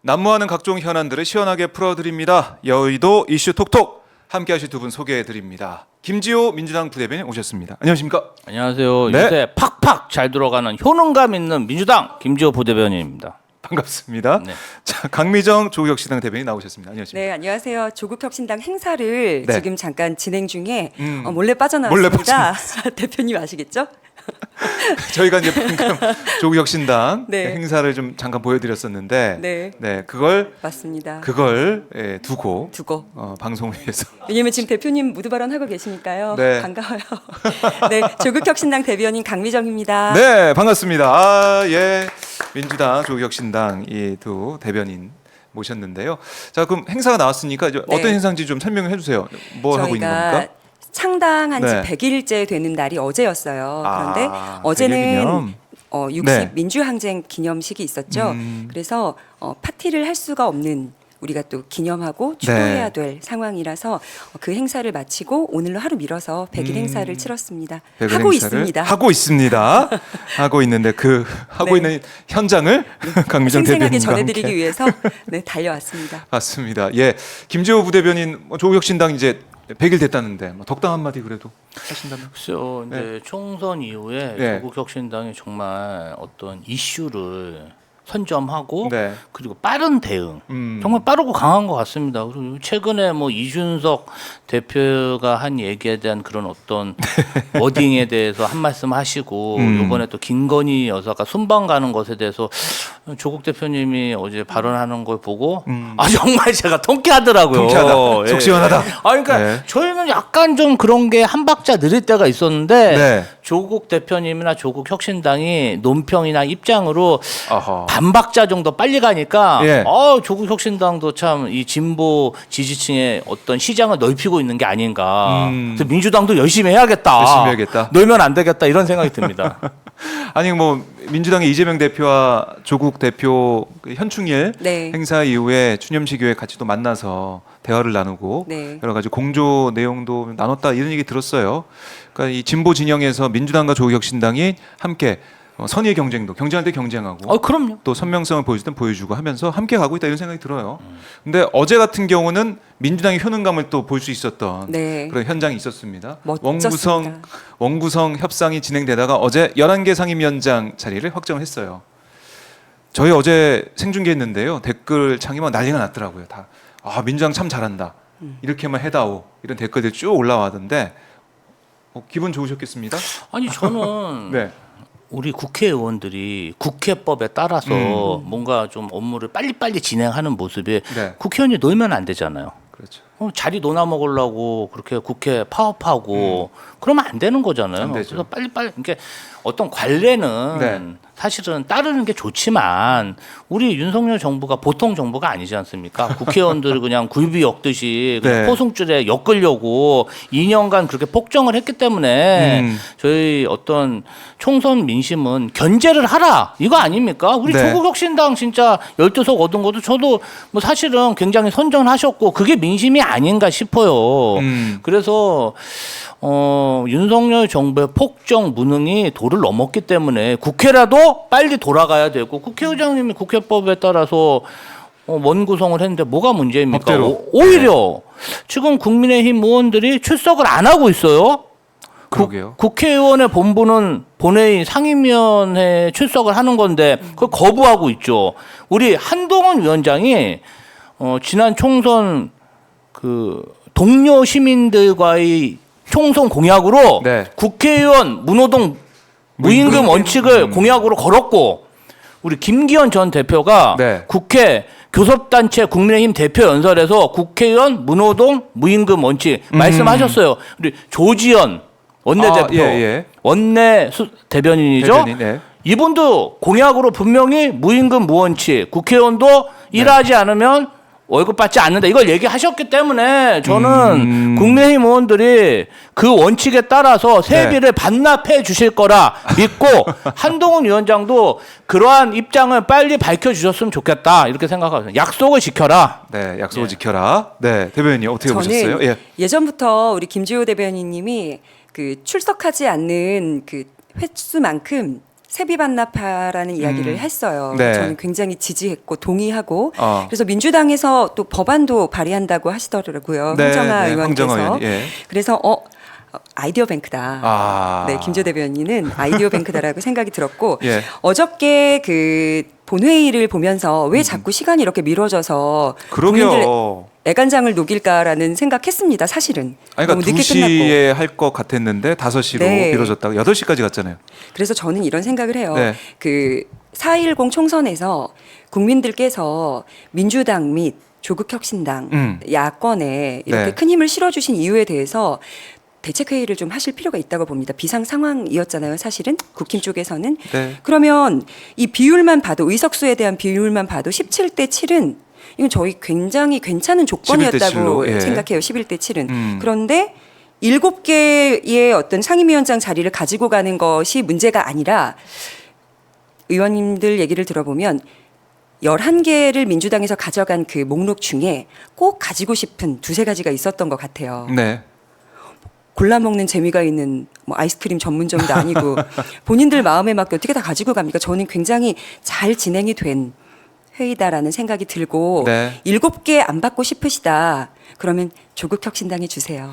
난무하는 각종 현안들을 시원하게 풀어드립니다. 여의도 이슈 톡톡 함께 하실 두 분 소개해드립니다. 김지호 민주당 부대변인 오셨습니다. 안녕하십니까? 안녕하세요. 네. 요새 팍팍 잘 들어가는 효능감 있는 민주당 김지호 부대변인입니다. 반갑습니다. 네. 자, 강미정 조국혁신당 대변인 나오셨습니다. 안녕하십니까? 네, 안녕하세요. 조국혁신당 행사를 네. 지금 잠깐 진행 중에 몰래 빠져나왔습니다. 대표님 아시겠죠? 저희가 이제 방금 조국혁신당 네. 행사를 좀 잠깐 보여드렸었는데, 네. 그걸 맞습니다. 두고 두고. 방송을 위해서. 왜냐면 지금 대표님 무드 발언하고 계시니까요. 네. 반가워요. 네, 조국혁신당 대변인 강미정입니다. 네, 반갑습니다. 예, 민주당 조국혁신당 이 두 대변인 모셨는데요. 자, 그럼 행사가 나왔으니까 이제 네. 어떤 행사인지 좀 설명을 해주세요. 뭐 하고 있는 겁니까? 창당한 지 네. 100일째 되는 날이 어제였어요. 그런데 아, 어제는 100일 기념. 60 네. 민주항쟁 기념식이 있었죠. 그래서 파티를 할 수가 없는 우리가 또 기념하고 추도해야 될 상황이라서 그 행사를 마치고 오늘로 하루 미뤄서 100일 행사를 치렀습니다. 100일 하고 행사를 있습니다. 하고 있습니다. 하고 있는데 그 하고 네. 있는 현장을 강미정 생생하게 대변인과 전해드리기 함께 위해서 네, 달려왔습니다. 맞습니다. 예, 김지호 부대변인 조국혁신당 이제 100일 됐다는데 덕담 한마디 그래도 하신다면? 글쎄요. 이제 네. 총선 이후에 네. 조국혁신당이 정말 어떤 이슈를 선점하고 네. 그리고 빠른 대응 정말 빠르고 강한 것 같습니다. 그리고 최근에 뭐 이준석 대표가 한 얘기에 대한 그런 어떤 워딩에 대해서 한 말씀 하시고 이번에 또 김건희 여사가 순방 가는 것에 대해서 조국 대표님이 어제 발언하는 걸 보고 아 정말 제가 통쾌하더라고요. 통쾌하다. 속 시원하다. 아 그러니까 네. 저희는 약간 좀 그런 게 한 박자 느릴 때가 있었는데 네. 조국 대표님이나 조국 혁신당이 논평이나 입장으로 아하. 반 박자 정도 빨리 가니까 예. 조국 혁신당도 참 이 진보 지지층의 어떤 시장을 넓히고 있는 게 아닌가. 그래서 민주당도 열심히 해야겠다. 열심히 해야겠다. 놀면 안 되겠다 이런 생각이 듭니다. 아니 뭐 민주당의 이재명 대표와 조국 대표 그 현충일 네. 행사 이후에 추념식 이후에 같이 또 만나서 대화를 나누고 네. 여러 가지 공조 내용도 나눴다 이런 얘기 들었어요. 그러니까 이 진보 진영에서 민주당과 조국혁신당이 함께 선의의 경쟁도 경쟁할 때 경쟁하고 그럼요. 또 선명성을 보여줄 땐 보여주고 하면서 함께 가고 있다 이런 생각이 들어요. 근데 어제 같은 경우는 민주당의 효능감을 또 볼 수 있었던 네. 그런 현장이 있었습니다. 멋졌습니다. 원구성 협상이 진행되다가 어제 11개 상임위원장 자리를 확정을 했어요. 저희 어제 생중계했는데요. 댓글 창이 막 난리가 났더라고요. 다 민주당 참 잘한다. 이렇게만 해다오. 이런 댓글들 쭉 올라와던데 기분 좋으셨겠습니다? 아니 저는 네. 우리 국회의원들이 국회법에 따라서 뭔가 좀 업무를 빨리빨리 진행하는 모습에 네. 국회의원이 놀면 안 되잖아요. 그렇죠. 자리 논아 먹으려고 그렇게 국회 파업하고 그러면 안 되는 거잖아요. 안 되죠. 그래서 빨리빨리 이게 어떤 관례는 네. 사실은 따르는 게 좋지만 우리 윤석열 정부가 보통 정부가 아니지 않습니까? 국회의원들 그냥 굴비 엮듯이 그냥 네. 포승줄에 엮으려고 2년간 그렇게 폭정을 했기 때문에 저희 어떤 총선 민심은 견제를 하라 이거 아닙니까? 우리 네. 조국혁신당 진짜 12석 얻은 것도 저도 뭐 사실은 굉장히 선전하셨고 그게 민심이 아닌가 싶어요. 그래서 윤석열 정부의 폭정 무능이 도를 넘었기 때문에 국회라도 빨리 돌아가야 되고 국회의장님이 국회법에 따라서 원구성을 했는데 뭐가 문제입니까? 법대로. 오히려 지금 국민의힘 의원들이 출석을 안 하고 있어요. 그러게요. 국회의원의 본부는 본회의 상임위원회에 출석을 하는 건데 그걸 거부하고 있죠. 우리 한동훈 위원장이 지난 총선 그 동료 시민들과의 총선 공약으로 네. 국회의원 무노동 무임금 원칙을 공약으로 걸었고 우리 김기현 전 대표가 네. 국회 교섭단체 국민의힘 대표 연설에서 국회의원 무노동 무임금 원칙 말씀하셨어요. 우리 조지현 원내대표 예. 원내 대변인이죠. 대변인, 네. 이분도 공약으로 분명히 무임금 무원칙 국회의원도 일하지 않으면 월급 받지 않는다 이걸 얘기하셨기 때문에 저는 국민의힘 의원들이 그 원칙에 따라서 세비를 반납해 주실 거라 믿고 한동훈 위원장도 그러한 입장을 빨리 밝혀주셨으면 좋겠다 이렇게 생각하거든요. 약속을 지켜라. 네, 약속을 지켜라. 네, 대변인님 어떻게 보셨어요? 예. 예전부터 우리 김지호 대변인님이 그 출석하지 않는 그 횟수만큼 세비 반납하라는 이야기를 했어요. 네. 저는 굉장히 지지했고 동의하고 어. 그래서 민주당에서 또 법안도 발의한다고 하시더라고요. 홍정아 의원께서. 황정아 의원, 예. 그래서 아이디어 뱅크다. 아. 네, 김조 대변인은 아이디어 뱅크다라고 생각이 들었고 예. 어저께 그 본회의를 보면서 왜 자꾸 시간이 이렇게 미뤄져서 국민들 그러게요. 애간장을 녹일까라는 생각했습니다. 사실은. 아니, 너무 그러니까 늦게 끝났고. 2시에 할 것 같았는데 5시로 네. 미뤄졌다가 8시까지 갔잖아요. 그래서 저는 이런 생각을 해요. 네. 그 4.10 총선에서 국민들께서 민주당 및 조국혁신당 야권에 이렇게 네. 큰 힘을 실어주신 이유에 대해서 대책회의를 좀 하실 필요가 있다고 봅니다. 비상 상황이었잖아요, 사실은 국힘 쪽에서는. 네. 그러면 이 비율만 봐도 의석수에 대한 비율만 봐도 17대 7은 이건 저희 굉장히 괜찮은 11대 조건이었다고 7로, 예. 생각해요. 11대 7은. 그런데 7개의 어떤 상임위원장 자리를 가지고 가는 것이 문제가 아니라 의원님들 얘기를 들어보면 11개를 민주당에서 가져간 그 목록 중에 꼭 가지고 싶은 2-3가지가 있었던 것 같아요. 네. 골라 먹는 재미가 있는 뭐 아이스크림 전문점도 아니고 본인들 마음에 맞게 어떻게 다 가지고 갑니까? 저는 굉장히 잘 진행이 된 회의다라는 생각이 들고 네. 7개 안 받고 싶으시다. 그러면 조국혁신당에 주세요.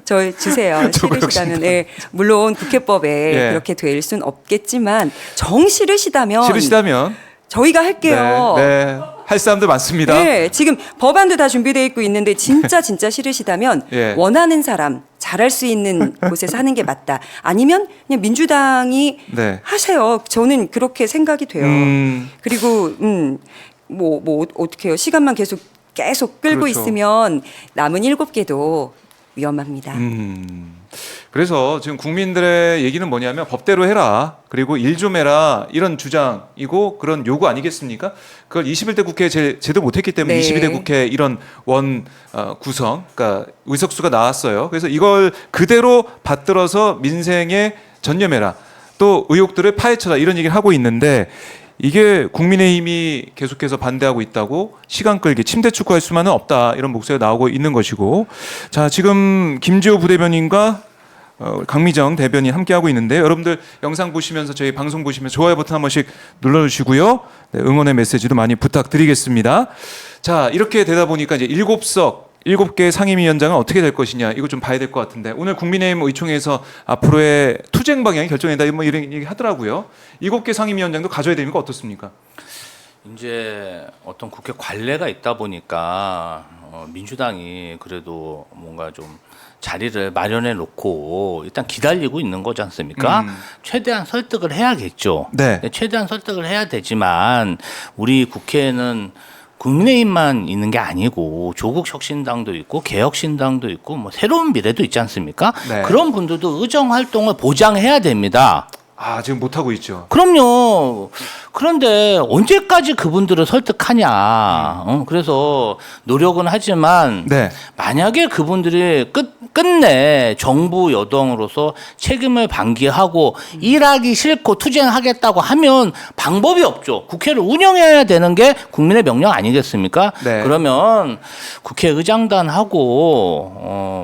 저 주세요. 싫으시다면. 네. 물론 국회법에 예. 그렇게 될 순 없겠지만 정 싫으시다면 저희가 할게요. 네, 네. 할 사람들 많습니다. 네, 지금 법안도 다 준비되어 있고 있는데 진짜 싫으시다면 예. 원하는 사람 잘할 수 있는 곳에서 하는 게 맞다. 아니면 그냥 민주당이 네. 하세요. 저는 그렇게 생각이 돼요. 그리고 뭐 어떻게 해요? 시간만 계속 끌고 그렇죠. 있으면 남은 7개도 위험합니다. 그래서 지금 국민들의 얘기는 뭐냐면 법대로 해라. 그리고 일 좀 해라. 이런 주장이고 그런 요구 아니겠습니까? 그걸 21대 국회에 제대로 못했기 때문에 네. 22대 국회 이런 구성, 그러니까 의석수가 나왔어요. 그래서 이걸 그대로 받들어서 민생에 전념해라. 또 의혹들을 파헤쳐라. 이런 얘기를 하고 있는데 이게 국민의힘이 계속해서 반대하고 있다고 시간 끌기, 침대 축구할 수만은 없다. 이런 목소리가 나오고 있는 것이고. 자, 지금 김지호 부대변인과 강미정 대변인 함께하고 있는데 여러분들 영상 보시면서 저희 방송 보시면서 좋아요 버튼 한 번씩 눌러주시고요. 네, 응원의 메시지도 많이 부탁드리겠습니다. 자, 이렇게 되다 보니까 이제 7개 상임위원장은 어떻게 될 것이냐 이거 좀 봐야 될 것 같은데 오늘 국민의힘 의총에서 앞으로의 투쟁 방향이 결정된다 뭐 이런 얘기 하더라고요. 7개 상임위원장도 가져야 되니까 어떻습니까? 이제 어떤 국회 관례가 있다 보니까 민주당이 그래도 뭔가 좀 자리를 마련해 놓고 일단 기다리고 있는 거지 않습니까? 최대한 설득을 해야겠죠. 네. 최대한 설득을 해야 되지만 우리 국회에는 국민의힘만 있는 게 아니고 조국혁신당도 있고 개혁신당도 있고 뭐 새로운 미래도 있지 않습니까? 네. 그런 분들도 의정 활동을 보장해야 됩니다. 아, 지금 못 하고 있죠. 그럼요. 그런데 언제까지 그분들을 설득하냐. 그래서 노력은 하지만 네. 만약에 그분들이 끝내 정부 여당으로서 책임을 방기하고 일하기 싫고 투쟁하겠다고 하면 방법이 없죠. 국회를 운영해야 되는 게 국민의 명령 아니겠습니까? 네. 그러면 국회의장단하고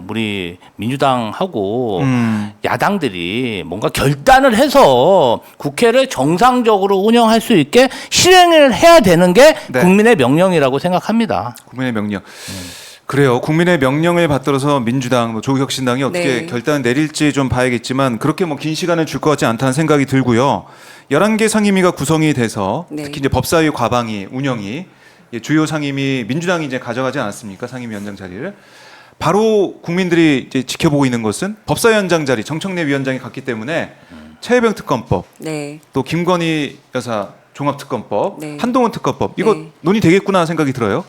우리 민주당하고 야당들이 뭔가 결단을 해서 국회를 정상적으로 운영할 수 있게 실행을 해야 되는 게 네. 국민의 명령이라고 생각합니다. 국민의 명령. 그래요. 국민의 명령을 받들어서 민주당, 조국혁신당이 어떻게 네. 결단을 내릴지 좀 봐야겠지만 그렇게 뭐 긴 시간을 줄 것 같지 않다는 생각이 들고요. 11개 상임위가 구성이 돼서 네. 특히 이제 법사위 과방위 운영이 주요 상임위 민주당이 이제 가져가지 않았습니까? 상임위원장 자리를. 바로 국민들이 이제 지켜보고 있는 것은 법사위원장 자리 정청래 위원장이 갔기 때문에 최혜병 특검법, 네. 또 김건희 여사 종합특검법, 네. 한동훈 특검법 이거 네. 논의되겠구나 생각이 들어요.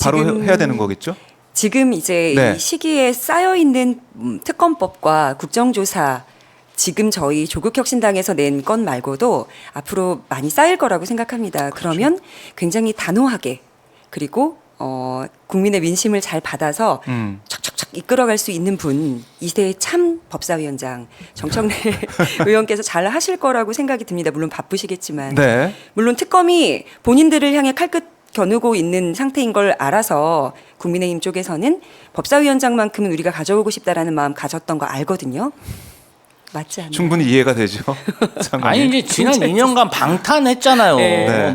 바로 지금 해야 되는 거겠죠? 지금 이제 네. 이 시기에 쌓여 있는 특검법과 국정조사 지금 저희 조국혁신당에서 낸 건 말고도 앞으로 많이 쌓일 거라고 생각합니다. 그러면 굉장히 단호하게 그리고 국민의 민심을 잘 받아서 척척척 이끌어갈 수 있는 분 이세의 참 법사위원장 정청래 의원께서 잘 하실 거라고 생각이 듭니다. 물론 바쁘시겠지만 네. 물론 특검이 본인들을 향해 칼끝 겨누고 있는 상태인 걸 알아서 국민의힘 쪽에서는 법사위원장만큼은 우리가 가져오고 싶다라는 마음 가졌던 거 알거든요. 맞지 않나요? 충분히 이해가 되죠. 상황이. 아니 이제 지난 2년간 방탄했잖아요. 네. 네.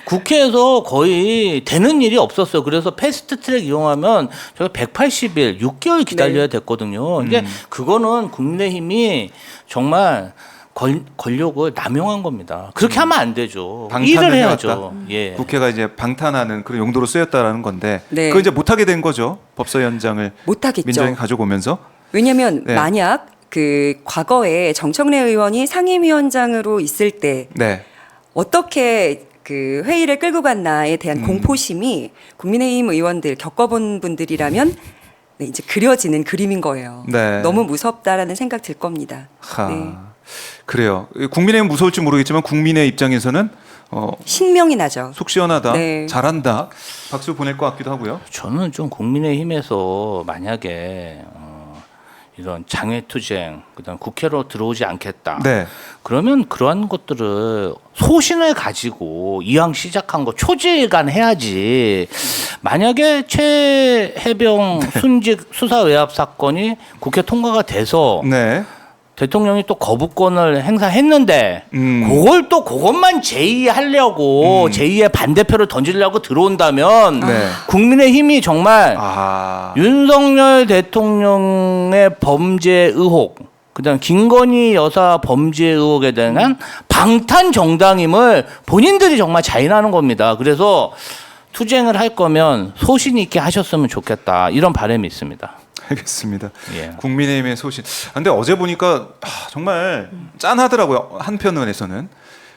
국회에서 거의 되는 일이 없었어요. 그래서 패스트트랙 이용하면 저희 180일, 6개월 기다려야 됐거든요. 이제 그거는 국민의힘이 정말 권력을 남용한 겁니다. 그렇게 하면 안 되죠. 방탄을 일을 해왔다. 해야죠. 예. 국회가 이제 방탄하는 그런 용도로 쓰였다라는 건데 네. 그거 이제 못하게 된 거죠. 법사위원장을 못하겠죠. 민주당이 가져오면서. 왜냐하면 네. 만약 그 과거에 정청래 의원이 상임위원장으로 있을 때 네. 어떻게 그 회의를 끌고 갔나에 대한 공포심이 국민의힘 의원들 겪어본 분들이라면 네, 이제 그려지는 그림인 거예요. 네. 너무 무섭다라는 생각 들 겁니다. 하. 네. 그래요. 국민의힘 무서울지 모르겠지만 국민의 입장에서는 신명이 나죠. 속 시원하다, 네. 잘한다, 박수 보낼 것 같기도 하고요. 저는 좀 국민의힘에서 만약에 이런 장외투쟁, 그다음 국회로 들어오지 않겠다. 네. 그러면 그러한 것들을 소신을 가지고 이왕 시작한 거 초지일간 해야지. 만약에 최혜병 순직 수사 외압 사건이 국회 통과가 돼서 네. 대통령이 또 거부권을 행사했는데 그것만 제의하려고 제2의 반대표를 던지려고 들어온다면 네. 국민의힘이 정말 아. 윤석열 대통령의 범죄 의혹, 그다음 김건희 여사 범죄 의혹에 대한 방탄 정당임을 본인들이 정말 자인하는 겁니다. 그래서 투쟁을 할 거면 소신 있게 하셨으면 좋겠다, 이런 바람이 있습니다. 알겠습니다. 예. 국민의힘의 소신. 근데 어제 보니까 정말 짠하더라고요. 한편에서는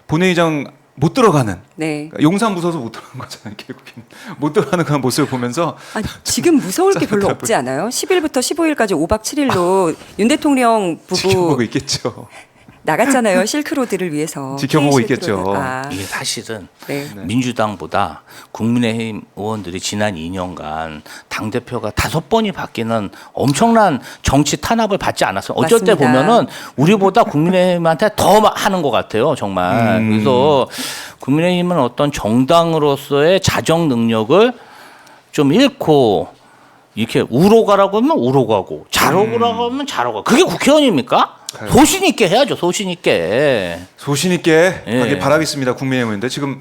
본회의장 못 들어가는. 네. 그러니까 용산 무서워서 못 들어간 거잖아요. 결국엔 못 들어가는 그런 모습을 보면서 아니, 지금 무서울 게 별로 없지 않아요? 10일부터 15일까지 5박 7일로 윤 대통령 부부 지켜보고 있겠죠. 나갔잖아요. 실크로드를 위해서. 지켜보고 K 있겠죠. 실크로드. 아, 이게 사실은 네. 민주당보다 국민의힘 의원들이 지난 2년간 당대표가 5번이 바뀌는 엄청난 정치 탄압을 받지 않았어요. 어쩔 때 맞습니다. 보면은 우리보다 국민의힘한테 더 하는 것 같아요, 정말. 그래서 국민의힘은 어떤 정당으로서의 자정 능력을 좀 잃고, 이렇게 우로 가라고 하면 우로 가고, 자로 가라고 하면 자로 가고. 그게 국회의원입니까? 소신 있게 해야죠, 소신 있게. 소신 있게 예. 하길 바라겠습니다. 국민의힘인데 지금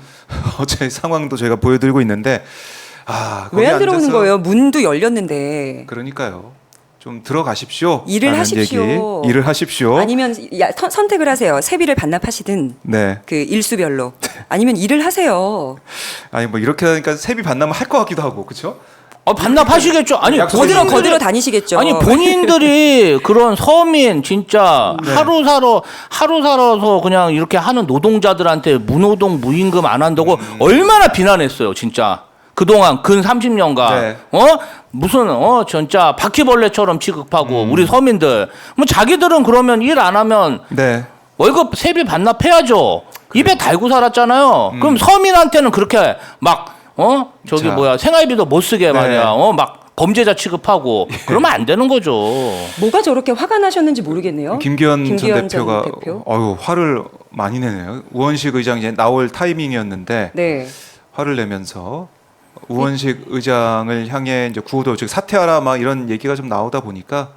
어제 상황도 저희가 보여드리고 있는데 거기 왜 안 들어오는 앉아서- 거예요? 문도 열렸는데. 그러니까요. 좀 들어가십시오. 일을 라는 하십시오. 얘기. 일을 하십시오. 아니면 선택을 하세요. 세비를 반납하시든 네. 그 일수별로. 아니면 일을 하세요. 아니 뭐 이렇게 하니까 세비 반납을 할 것 같기도 하고 그렇죠? 반납하시겠죠. 아니 약속이 거들어 본인들이- 거들어 다니시겠죠. 아니 본인들이 그런 서민 진짜 네. 하루 살아서 그냥 이렇게 하는 노동자들한테 무노동 무임금 안 한다고 얼마나 비난했어요, 진짜. 그동안 근 30년간 네. 무슨 진짜 바퀴벌레처럼 취급하고 우리 서민들 뭐 자기들은 그러면 일 안 하면 네. 월급 세비 반납해야죠. 입에 달고 살았잖아요. 그럼 서민한테는 그렇게 막 자. 생활비도 못 쓰게 말이야. 네. 막 범죄자 취급하고 그러면 안 되는 거죠. 뭐가 저렇게 화가 나셨는지 모르겠네요. 김기현 전 전 대표가 대표. 화를 많이 내네요. 우원식 의장 이제 나올 타이밍이었는데 네. 화를 내면서 우원식 의장을 향해 이제 구호도 즉 사퇴하라 막 이런 얘기가 좀 나오다 보니까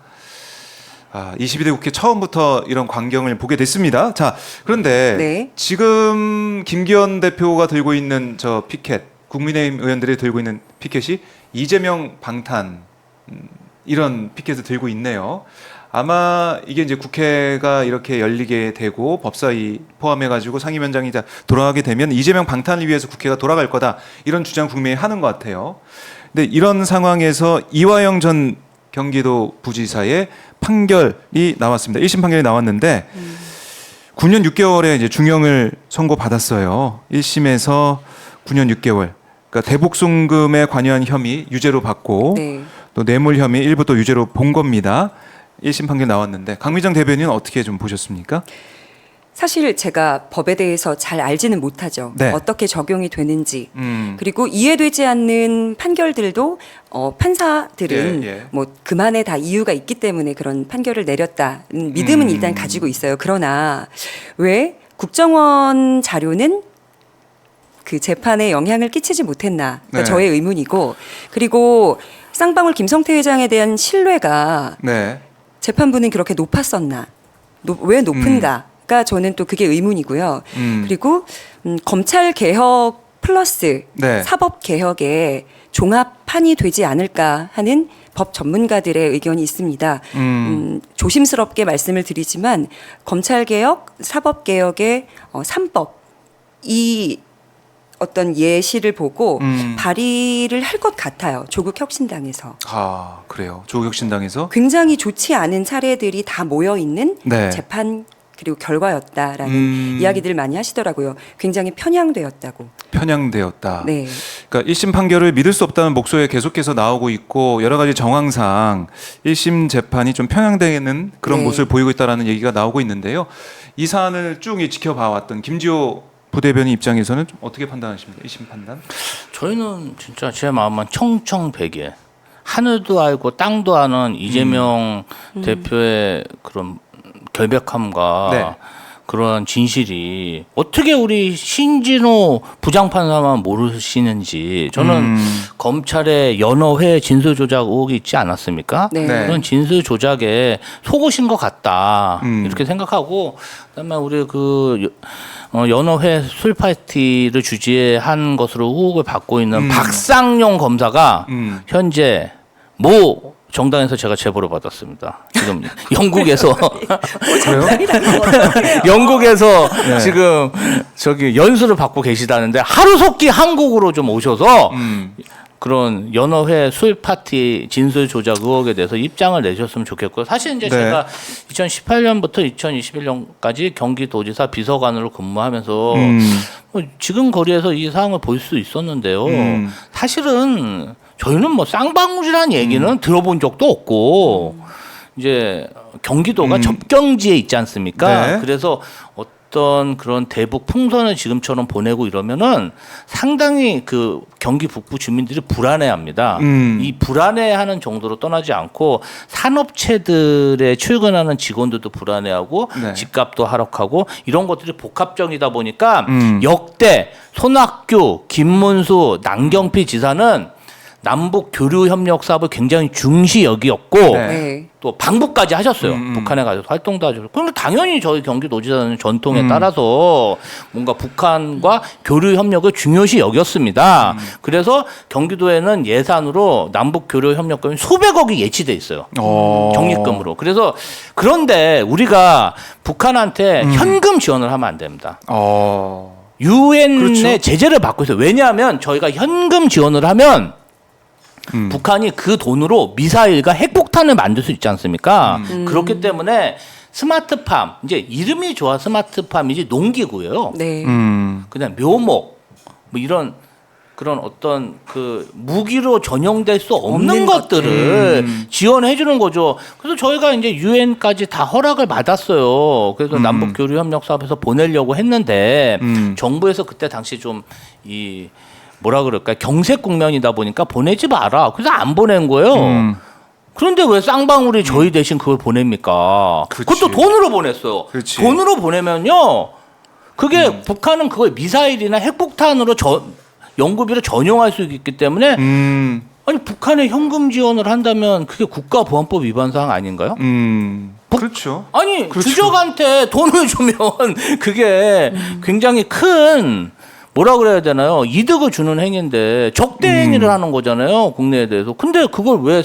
22대 국회 처음부터 이런 광경을 보게 됐습니다. 자, 그런데 네. 지금 김기현 대표가 들고 있는 저 피켓, 국민의힘 의원들이 들고 있는 피켓이 이재명 방탄 이런 피켓을 들고 있네요. 아마 이게 이제 국회가 이렇게 열리게 되고 법사위 포함해가지고 상임위원장이 돌아가게 되면 이재명 방탄을 위해서 국회가 돌아갈 거다 이런 주장 분명히 하는 것 같아요. 근데 이런 상황에서 이화영 전 경기도 부지사의 판결이 나왔습니다. 1심 판결이 나왔는데 9년 6개월의 이제 중형을 선고받았어요. 1심에서 9년 6개월. 그러니까 대북송금에 관여한 혐의 유죄로 받고 네. 또 뇌물 혐의 일부 또 유죄로 본 겁니다. 1심 판결 나왔는데 강미정 대변인은 어떻게 좀 보셨습니까? 사실 제가 법에 대해서 잘 알지는 못하죠. 네. 어떻게 적용이 되는지. 그리고 이해되지 않는 판결들도 판사들은 예, 예. 뭐 그만의 다 이유가 있기 때문에 그런 판결을 내렸다는 믿음은 일단 가지고 있어요. 그러나 왜 국정원 자료는 그 재판에 영향을 끼치지 못했나? 그러니까 네. 저의 의문이고, 그리고 쌍방울 김성태 회장에 대한 신뢰가 네. 재판부는 그렇게 높았었나? 왜 높은가가 저는 또 그게 의문이고요. 그리고 검찰 개혁 플러스 네. 사법 개혁의 종합판이 되지 않을까 하는 법 전문가들의 의견이 있습니다. 조심스럽게 말씀을 드리지만 검찰 개혁, 사법 개혁의 3법 이 어떤 예시를 보고 발의를 할 것 같아요. 조국 혁신당에서. 아, 그래요. 조국혁신당에서 굉장히 좋지 않은 사례들이 다 모여 있는 네. 재판 그리고 결과였다라는 이야기들을 많이 하시더라고요. 굉장히 편향되었다고. 편향되었다. 네. 그러니까 1심 판결을 믿을 수 없다는 목소리 계속해서 나오고 있고 여러 가지 정황상 1심 재판이 좀 편향되는 그런 네. 모습을 보이고 있다라는 얘기가 나오고 있는데요. 이 사안을 쭉 지켜봐왔던 김지호 부대변인 입장에서는 좀 어떻게 판단하십니까? 1심 판단? 저희는 진짜 제 마음은 청청백예. 하늘도 알고 땅도 아는 이재명 대표의 그런 결백함과 네. 그런 진실이 어떻게 우리 신진호 부장판사만 모르시는지 저는 검찰의 여러 회 진술 조작 의혹이 있지 않았습니까? 네. 네. 그런 진술 조작에 속으신 것 같다 이렇게 생각하고 그다음에 우리 여러 회 술 파티를 주재한 것으로 의혹을 받고 있는 박상용 검사가 현재 모 정당에서 제가 제보를 받았습니다. 지금 영국에서 영국에서 지금 저기 연수를 받고 계시다는데 하루속히 한국으로 좀 오셔서 그런 여러 회 술 파티 진술 조작 의혹에 대해서 입장을 내셨으면 좋겠고요. 사실 이제 네. 제가 2018년부터 2021년까지 경기도지사 비서관으로 근무하면서 지금 거리에서 이 사항을 볼 수 있었는데요. 사실은 저희는 뭐 쌍방울이라는 얘기는 들어본 적도 없고 이제 경기도가 접경지에 있지 않습니까? 네. 그래서 어떤 그런 대북 풍선을 지금처럼 보내고 이러면은 상당히 그 경기 북부 주민들이 불안해합니다. 이 불안해하는 정도로 떠나지 않고 산업체들에 출근하는 직원들도 불안해하고 네. 집값도 하락하고 이런 것들이 복합적이다 보니까 역대 손학규, 김문수, 남경필 지사는 남북 교류 협력 사업을 굉장히 중시 여기었고 네. 네. 또 방북까지 하셨어요. 북한에 가서 활동도 하셨고. 그런데 당연히 저희 경기도지사는 전통에 따라서 뭔가 북한과 교류 협력을 중요시 여겼습니다. 그래서 경기도에는 예산으로 남북 교류 협력금이 수백억이 예치돼 있어요. 적립금으로. 그래서 그런데 우리가 북한한테 현금 지원을 하면 안 됩니다. 유엔의 그렇죠. 제재를 받고 있어요. 왜냐하면 저희가 현금 지원을 하면 북한이 그 돈으로 미사일과 핵폭탄을 만들 수 있지 않습니까? 그렇기 때문에 스마트팜, 이제 이름이 좋아 스마트팜이지 농기구예요. 네. 그냥 묘목, 뭐 이런 그런 어떤 그 무기로 전용될 수 없는 것들을 지원해 주는 거죠. 그래서 저희가 이제 유엔까지 다 허락을 받았어요. 그래서 남북 교류 협력 사업에서 보내려고 했는데 정부에서 그때 당시 좀 뭐라 그럴까 경색 국면이다 보니까 보내지 마라. 그래서 안 보낸 거예요. 그런데 왜 쌍방울이 저희 대신 그걸 보냅니까? 그치. 그것도 돈으로 보냈어요. 그치. 돈으로 보내면요. 그게 북한은 그걸 미사일이나 핵폭탄으로 연구비를 전용할 수 있기 때문에 아니 북한에 현금 지원을 한다면 그게 국가보안법 위반 사항 아닌가요? 그렇죠. 아니 그렇죠. 주적한테 돈을 주면 그게 굉장히 큰 뭐라 그래야 되나요? 이득을 주는 행위인데 적대 행위를 하는 거잖아요. 국내에 대해서. 근데 그걸 왜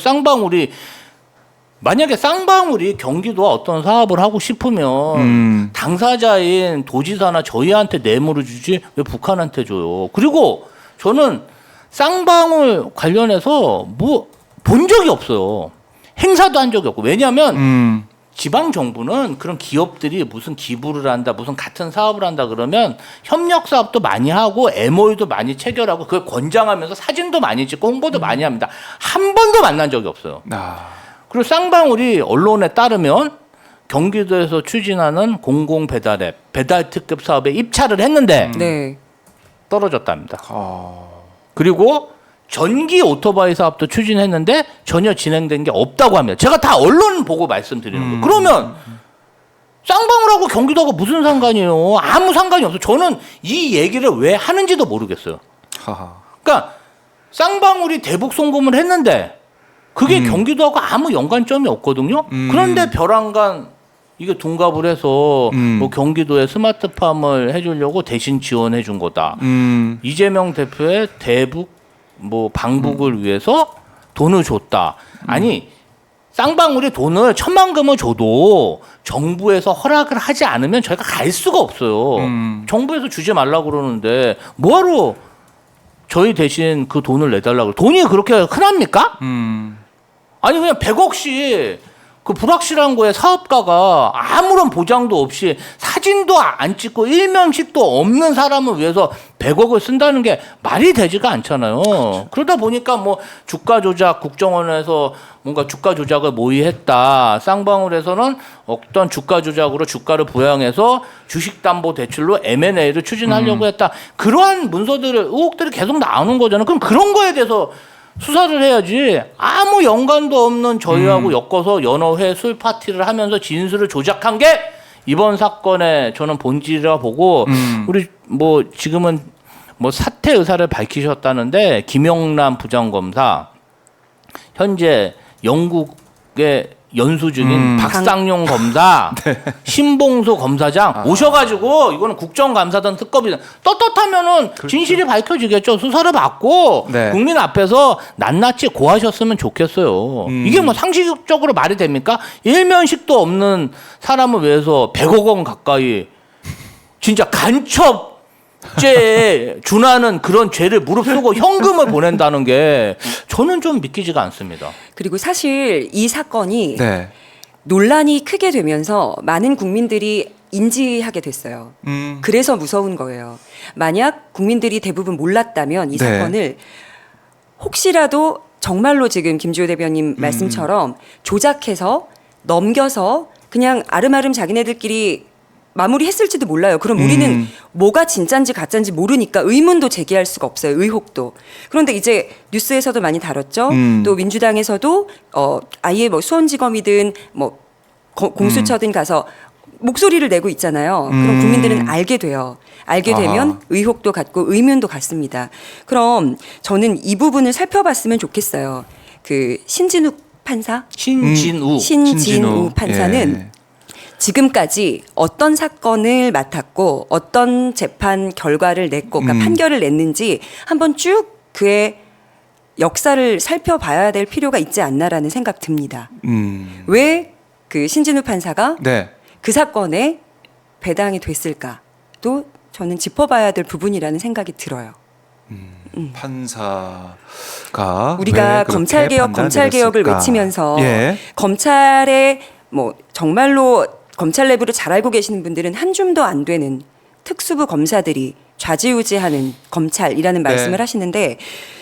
만약에 쌍방울이 경기도와 어떤 사업을 하고 싶으면 당사자인 도지사나 저희한테 뇌물을 주지 왜 북한한테 줘요? 그리고 저는 쌍방울 관련해서 뭐 본 적이 없어요. 행사도 한 적이 없고. 왜냐하면 지방 정부는 그런 기업들이 무슨 기부를 한다, 무슨 같은 사업을 한다 그러면 협력 사업도 많이 하고 MOU도 많이 체결하고 그걸 권장하면서 사진도 많이 찍고 홍보도 많이 합니다. 한 번도 만난 적이 없어요. 그리고 쌍방울이 언론에 따르면 경기도에서 추진하는 공공 배달앱, 배달 특급 사업에 입찰을 했는데 네. 떨어졌답니다. 그리고 전기 오토바이 사업도 추진했는데 전혀 진행된 게 없다고 합니다. 제가 다 언론 보고 말씀드리는 거예요. 그러면 쌍방울하고 경기도하고 무슨 상관이에요? 아무 상관이 없어요. 저는 이 얘기를 왜 하는지도 모르겠어요. 그러니까 쌍방울이 대북 송금을 했는데 그게 경기도하고 아무 연관점이 없거든요. 그런데 벼랑간 이게 둔갑을 해서 음. 뭐 경기도에 스마트팜을 해주려고 대신 지원해 준 거다. 이재명 대표의 대북 뭐 방북을 위해서 돈을 줬다. 아니 쌍방울이 돈을 1,000만 금을 줘도 정부에서 허락을 하지 않으면 저희가 갈 수가 없어요. 정부에서 주지 말라고 그러는데 뭐하러 저희 대신 그 돈을 내달라고 돈이 그렇게 흔합니까? 아니 그냥 100억씩 그 불확실한 거에 사업가가 아무런 보장도 없이 사진도 안 찍고 일면식도 없는 사람을 위해서 100억을 쓴다는 게 말이 되지가 않잖아요. 그렇죠. 그러다 보니까 뭐 주가 조작 국정원에서 뭔가 주가 조작을 모의했다. 쌍방울에서는 어떤 주가 조작으로 주가를 부양해서 주식담보대출로 M&A를 추진하려고 했다. 그러한 문서들을 의혹들이 계속 나오는 거잖아요. 그럼 그런 거에 대해서 수사를 해야지 아무 연관도 없는 저희하고 엮어서 연어회 술 파티를 하면서 진술을 조작한 게 이번 사건의 저는 본질이라 보고 우리 뭐 지금은 뭐 사퇴 의사를 밝히셨다는데 김영란 부장검사 현재 영국의 연수 중인 박상용 검사, 신봉소 검사장 오셔가지고 이거는 국정감사든 특검이든 떳떳하면은 진실이 밝혀지겠죠. 수사를 받고 네. 국민 앞에서 낱낱이 고하셨으면 좋겠어요. 이게 뭐 상식적으로 말이 됩니까? 일면식도 없는 사람을 위해서 100억 원 가까이 진짜 간첩죄에 준하는 그런 죄를 무릅쓰고 현금을 보낸다는 게 저는 좀 믿기지가 않습니다. 그리고 사실 이 사건이 네. 논란이 크게 되면서 많은 국민들이 인지하게 됐어요. 그래서 무서운 거예요. 만약 국민들이 대부분 몰랐다면 이 네. 사건을 혹시라도 정말로 지금 김주호 대변인 말씀처럼 조작해서 넘겨서 그냥 아름아름 자기네들끼리 마무리했을지도 몰라요. 그럼 우리는 뭐가 진짠지 가짠지 모르니까 의문도 제기할 수가 없어요. 의혹도. 그런데 이제 뉴스에서도 많이 다뤘죠. 또 민주당에서도 아예 뭐 수원지검이든 뭐 공수처든 가서 목소리를 내고 있잖아요. 그럼 국민들은 알게 돼요. 알게 되면 아하. 의혹도 갖고 의문도 갖습니다. 그럼 저는 이 부분을 살펴봤으면 좋겠어요. 그 신진우 판사? 신진우. 신진우 판사는 예. 지금까지 어떤 사건을 맡았고 어떤 재판 결과를 냈고 그러니까 판결을 냈는지 한번 쭉 그의 역사를 살펴봐야 될 필요가 있지 않나라는 생각 듭니다. 왜 그 신진우 판사가 네. 그 사건에 배당이 됐을까도 저는 짚어봐야 될 부분이라는 생각이 들어요. 판사가 우리가 왜 그렇게 검찰개혁, 검찰개혁을 판단을 외치면서 예. 검찰의 뭐 정말로 검찰 내부를 잘 알고 계시는 분들은 한 줌도 안 되는 특수부 검사들이 좌지우지하는 검찰이라는 말씀을 네. 하시는데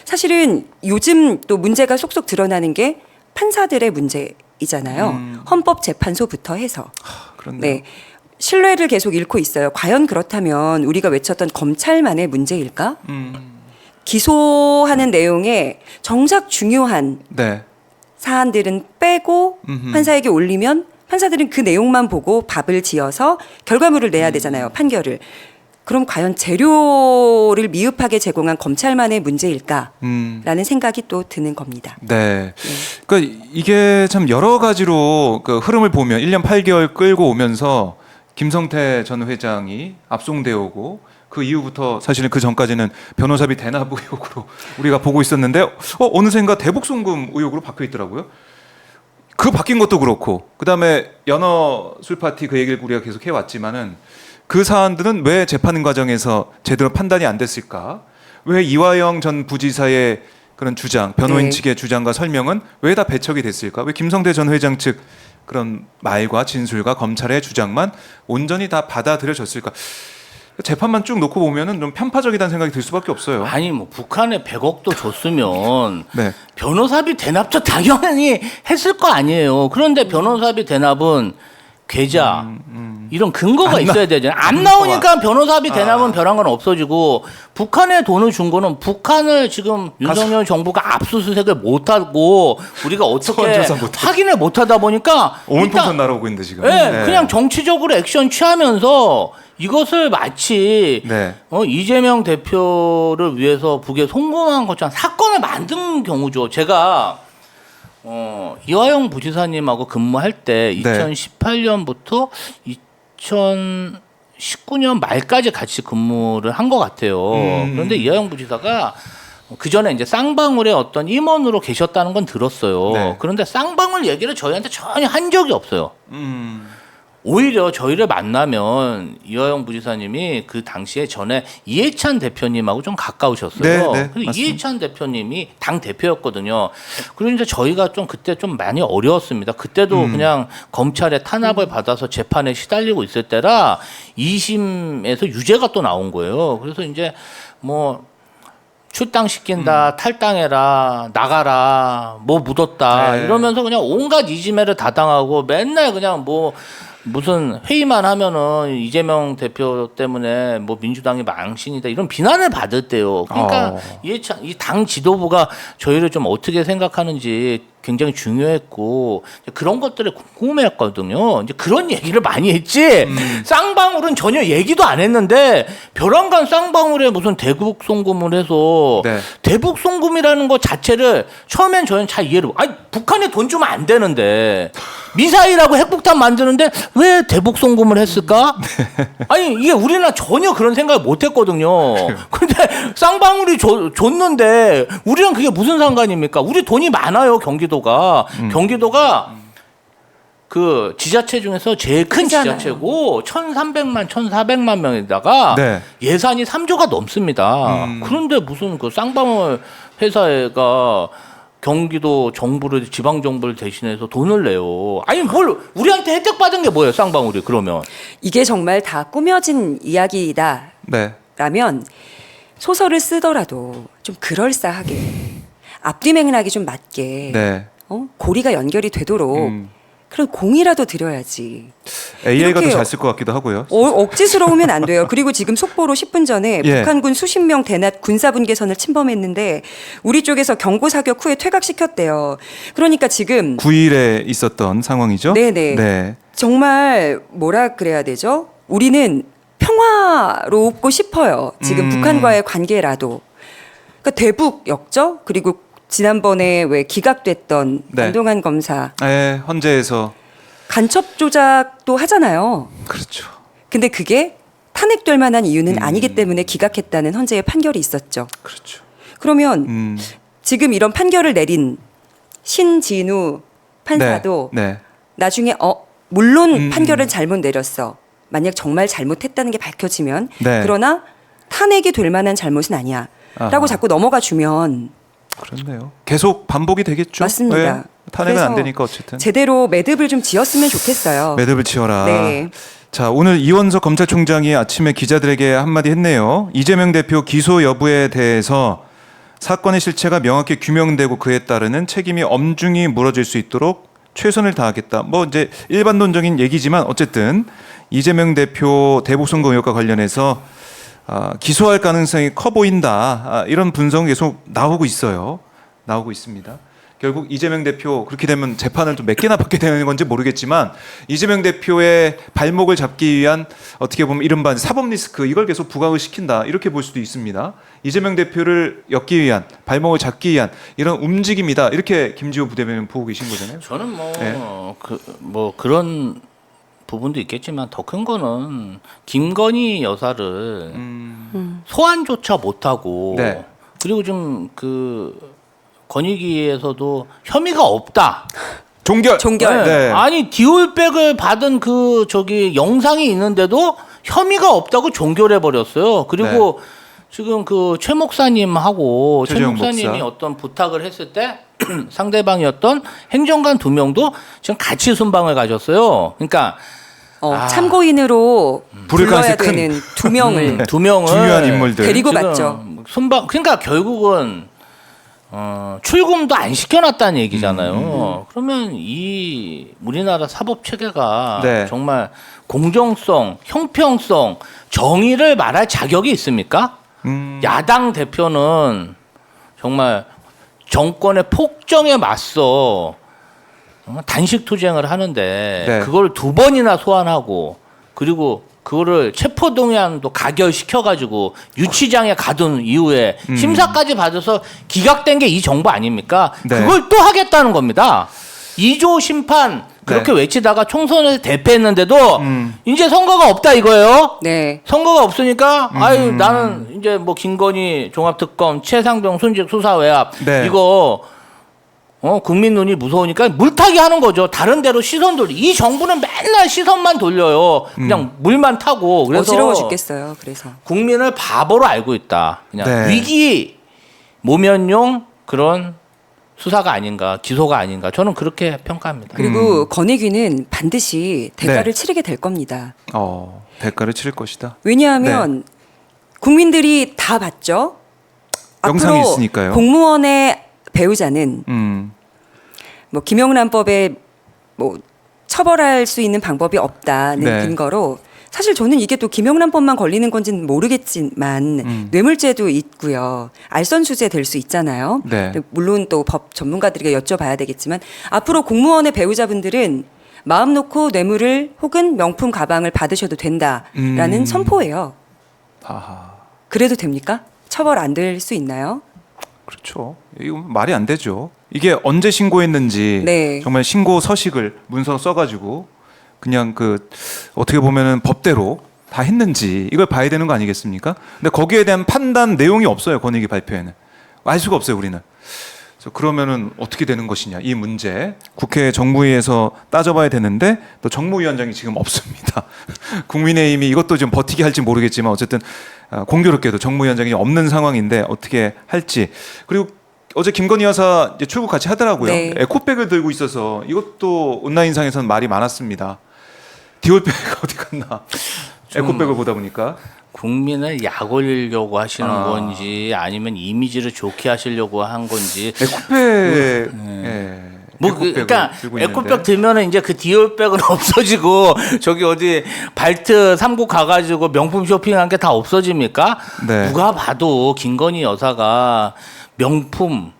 사실은 요즘 또 문제가 속속 드러나는 게 판사들의 문제이잖아요. 헌법재판소부터 해서. 그런데 네. 신뢰를 계속 잃고 있어요. 과연 그렇다면 우리가 외쳤던 검찰만의 문제일까? 기소하는 내용에 정작 중요한 네. 사안들은 빼고 판사에게 올리면 판사들은 그 내용만 보고 밥을 지어서 결과물을 내야 되잖아요. 판결을. 그럼 과연 재료를 미흡하게 제공한 검찰만의 문제일까라는 생각이 또 드는 겁니다. 네. 그러니까 이게 참 여러 가지로 그 흐름을 보면 1년 8개월 끌고 오면서 김성태 전 회장이 압송되어 오고 그 이후부터 사실은 그 전까지는 변호사비 대납 의혹으로 우리가 보고 있었는데 어느샌가 대북 송금 의혹으로 바뀌어 있더라고요. 그 바뀐 것도 그렇고 그다음에 연어 술 파티 그 얘기를 우리가 계속 해왔지만은 그 사안들은 왜 재판 과정에서 제대로 판단이 안 됐을까? 왜 이화영 전 부지사의 그런 주장, 변호인 네. 측의 주장과 설명은 왜 다 배척이 됐을까? 왜 김성태 전 회장 측 그런 말과 진술과 검찰의 주장만 온전히 다 받아들여졌을까? 재판만 쭉 놓고 보면은 좀 편파적이다는 생각이 들 수밖에 없어요. 아니 뭐 북한에 100억도 줬으면 네. 변호사비 대납도 당연히 했을 거 아니에요. 그런데 변호사비 대납은 계좌 이런 근거가 있어야 되잖아요. 안 나오니까 변호사비 대납은 벼랑 건 없어지고 북한에 돈을 준 거는 북한을 지금 윤석열 정부가 압수수색을 못하고 우리가 어떻게 소환조사 못하고. 확인을 못하다 보니까 온통선 날아오고 있는데 지금. 네, 네. 그냥 정치적으로 액션 취하면서 이것을 마치 네. 이재명 대표를 위해서 북에 송금한 것처럼 사건을 만든 경우죠. 제가 이화영 부지사님하고 근무할 때 네. 2018년부터 2019년 말까지 같이 근무를 한 것 같아요. 그런데 이화영 부지사가 그 전에 이제 쌍방울의 어떤 임원으로 계셨다는 건 들었어요. 네. 그런데 쌍방울 얘기를 저희한테 전혀 한 적이 없어요. 음. 오히려 저희를 만나면 이화영 부지사님이 그 당시에 전에 이해찬 대표님하고 좀 가까우셨어요. 네, 네, 그래서 맞습니다. 이해찬 대표님이 당 대표였거든요. 그러니까 저희가 좀 그때 좀 많이 어려웠습니다. 그때도 그냥 검찰의 탄압을 받아서 재판에 시달리고 있을 때라 2심에서 유죄가 또 나온 거예요. 그래서 이제 뭐 출당시킨다, 탈당해라, 나가라, 뭐 묻었다 네. 이러면서 그냥 온갖 이지매를 다 당하고 맨날 그냥 뭐 무슨 회의만 하면은 이재명 대표 때문에 뭐 민주당이 망신이다 이런 비난을 받을 때요. 그러니까 이해찬 이 당 지도부가 저희를 좀 어떻게 생각하는지 굉장히 중요했고 그런 것들을 궁금해했거든요. 이제 그런 얘기를 많이 했지. 쌍방울은 전혀 얘기도 안 했는데 벼랑간 쌍방울에 무슨 대북 송금을 해서 네. 대북 송금이라는 것 자체를 처음엔 저는 잘 이해를 아니 북한에 돈 주면 안 되는데 미사일하고 핵폭탄 만드는데 왜 대북 송금을 했을까? 아니 이게 우리나라 전혀 그런 생각을 못했거든요. 근데 쌍방울이 줬는데 우리랑 그게 무슨 상관입니까? 우리 돈이 많아요 경기도가. 경기도가 그 지자체 중에서 제일 큰 크잖아요. 지자체고 1,300만, 1,400만 명에다가 네. 예산이 3조가 넘습니다. 그런데 무슨 그 쌍방울 회사가 경기도 정부를 지방 정부를 대신해서 돈을 내요. 아니 뭘 우리한테 혜택 받은 게 뭐예요, 쌍방울이 그러면? 이게 정말 다 꾸며진 이야기다라면 네. 소설을 쓰더라도 좀 그럴싸하게 앞뒤맥락이 좀 맞게 네. 고리가 연결이 되도록 그런 공이라도 드려야지. AI가 더 이렇게 잘 쓸 것 같기도 하고요. 억지스러우면 안 돼요. 그리고 지금 속보로 10분 전에 예. 북한군 수십 명 대낮 군사분계선을 침범했는데 우리 쪽에서 경고 사격 후에 퇴각시켰대요. 그러니까 지금 9일에 있었던 상황이죠. 네네. 네. 정말 뭐라 그래야 되죠? 우리는 평화롭고 싶어요. 지금 북한과의 관계라도. 그러니까 대북 역적 그리고 지난번에 왜 기각됐던 네. 안동환 검사 네, 헌재에서 간첩 조작도 하잖아요. 그렇죠. 근데 그게 탄핵될 만한 이유는 아니기 때문에 기각했다는 헌재의 판결이 있었죠. 그렇죠. 그러면 지금 이런 판결을 내린 신진우 판사도 네. 나중에 물론 판결을 잘못 내렸어. 만약 정말 잘못했다는 게 밝혀지면 네. 그러나 탄핵이 될 만한 잘못은 아니야. 라고 아하. 자꾸 넘어가 주면 그렇네요. 계속 반복이 되겠죠. 맞습니다. 네. 탄핵은 그래서 안 되니까 어쨌든. 제대로 매듭을 좀 지었으면 좋겠어요. 매듭을 지어라. 네. 자, 오늘 이원석 검찰총장이 아침에 기자들에게 한마디 했네요. 이재명 대표 기소 여부에 대해서 사건의 실체가 명확히 규명되고 그에 따르는 책임이 엄중히 물어질 수 있도록 최선을 다하겠다. 뭐 이제 일반론적인 얘기지만 어쨌든 이재명 대표 대북 선거 의혹과 관련해서 기소할 가능성이 커 보인다. 이런 분석 계속 나오고 있어요. 나오고 있습니다. 결국 이재명 대표 그렇게 되면 재판을 좀 몇 개나 받게 되는 건지 모르겠지만 이재명 대표의 발목을 잡기 위한 어떻게 보면 이른바 사법 리스크 이걸 계속 부각을 시킨다 이렇게 볼 수도 있습니다. 이재명 대표를 엮기 위한 발목을 잡기 위한 이런 움직임이다 이렇게 김지호 부대변인 보고 계신 거잖아요. 저는 네. 뭐 그런 부분도 있겠지만 더 큰 거는 김건희 여사를 소환조차 못하고 네. 그리고 좀 그 권익위에서도 혐의가 없다. 종결. 네. 아니 디올백을 받은 그 저기 영상이 있는데도 혐의가 없다고 종결해 버렸어요. 그리고 지금 그 최 목사님하고 최 최재형 목사님이 목사. 어떤 부탁을 했을 때 상대방이었던 행정관 2명도 지금 같이 순방을 가셨어요. 그러니까 참고인으로 부를 불러야 가능성이 큰. 되는 2명을 2명을 중요한 인물들. 데리고 지금 갔죠. 순방 그러니까 결국은 출금도 안 시켜놨다는 얘기잖아요. 그러면 이 우리나라 사법 체계가 네. 정말 공정성, 형평성, 정의를 말할 자격이 있습니까? 야당 대표는 정말 정권의 폭정에 맞서 단식 투쟁을 하는데 네. 그걸 2번이나 소환하고 그리고 그거를 체포동의안도 가결시켜가지고 유치장에 가둔 이후에 심사까지 받아서 기각된 게 이 정부 아닙니까? 네. 그걸 또 하겠다는 겁니다. 2조 심판 그렇게 네. 외치다가 총선에서 대패했는데도 이제 선거가 없다 이거예요. 네. 선거가 없으니까 아유 나는 이제 뭐 김건희 종합특검 최상병 순직 수사 외압 네. 이거 국민 눈이 무서우니까 물타기 하는 거죠. 다른 데로 시선 돌리. 이 정부는 맨날 시선만 돌려요. 그냥 물만 타고. 그래서 어지러워 죽겠어요. 그래서 국민을 바보로 알고 있다. 그냥 네. 위기 모면용 그런 수사가 아닌가, 기소가 아닌가. 저는 그렇게 평가합니다. 그리고 권익위는 반드시 대가를 네. 치르게 될 겁니다. 대가를 치를 것이다. 왜냐하면 국민들이 다 봤죠. 영상이 앞으로 있으니까요. 공무원의 배우자는 뭐 김영란법에 뭐 처벌할 수 있는 방법이 없다는 네. 근거로 사실 저는 이게 또 김영란법만 걸리는 건지는 모르겠지만 뇌물죄도 있고요. 알선수재 될 수 있잖아요. 네. 물론 또 법 전문가들에게 여쭤봐야 되겠지만 앞으로 공무원의 배우자분들은 마음 놓고 뇌물을 혹은 명품 가방을 받으셔도 된다라는 선포예요. 아하. 그래도 됩니까? 처벌 안 될 수 있나요? 그렇죠. 이거 말이 안 되죠. 이게 언제 신고했는지 네. 정말 신고 서식을 문서 써가지고 그냥 그 어떻게 보면은 법대로 다 했는지 이걸 봐야 되는 거 아니겠습니까? 근데 거기에 대한 판단 내용이 없어요. 권익위 발표에는 알 수가 없어요. 우리는. 그래서 그러면은 어떻게 되는 것이냐 이 문제 국회 정무위에서 따져봐야 되는데 또 정무위원장이 지금 없습니다. 국민의힘이 이것도 좀 버티게 할지 모르겠지만 어쨌든 공교롭게도 정무위원장이 없는 상황인데 어떻게 할지 그리고 어제 김건희 여사 이제 출국 같이 하더라고요. 네. 에코백을 들고 있어서 이것도 온라인상에서는 말이 많았습니다. 디올백이 어디 갔나? 에코백을 보다 보니까 국민을 약 올리려고 하시는 건지 아니면 이미지를 좋게 하시려고 한 건지 에코백 뭐 에코백을 그러니까 들고 있는데. 에코백 들면은 이제 그 디올백은 없어지고 저기 어디 발트 3국 가가지고 명품 쇼핑한 게 다 없어집니까? 네. 누가 봐도 김건희 여사가 명품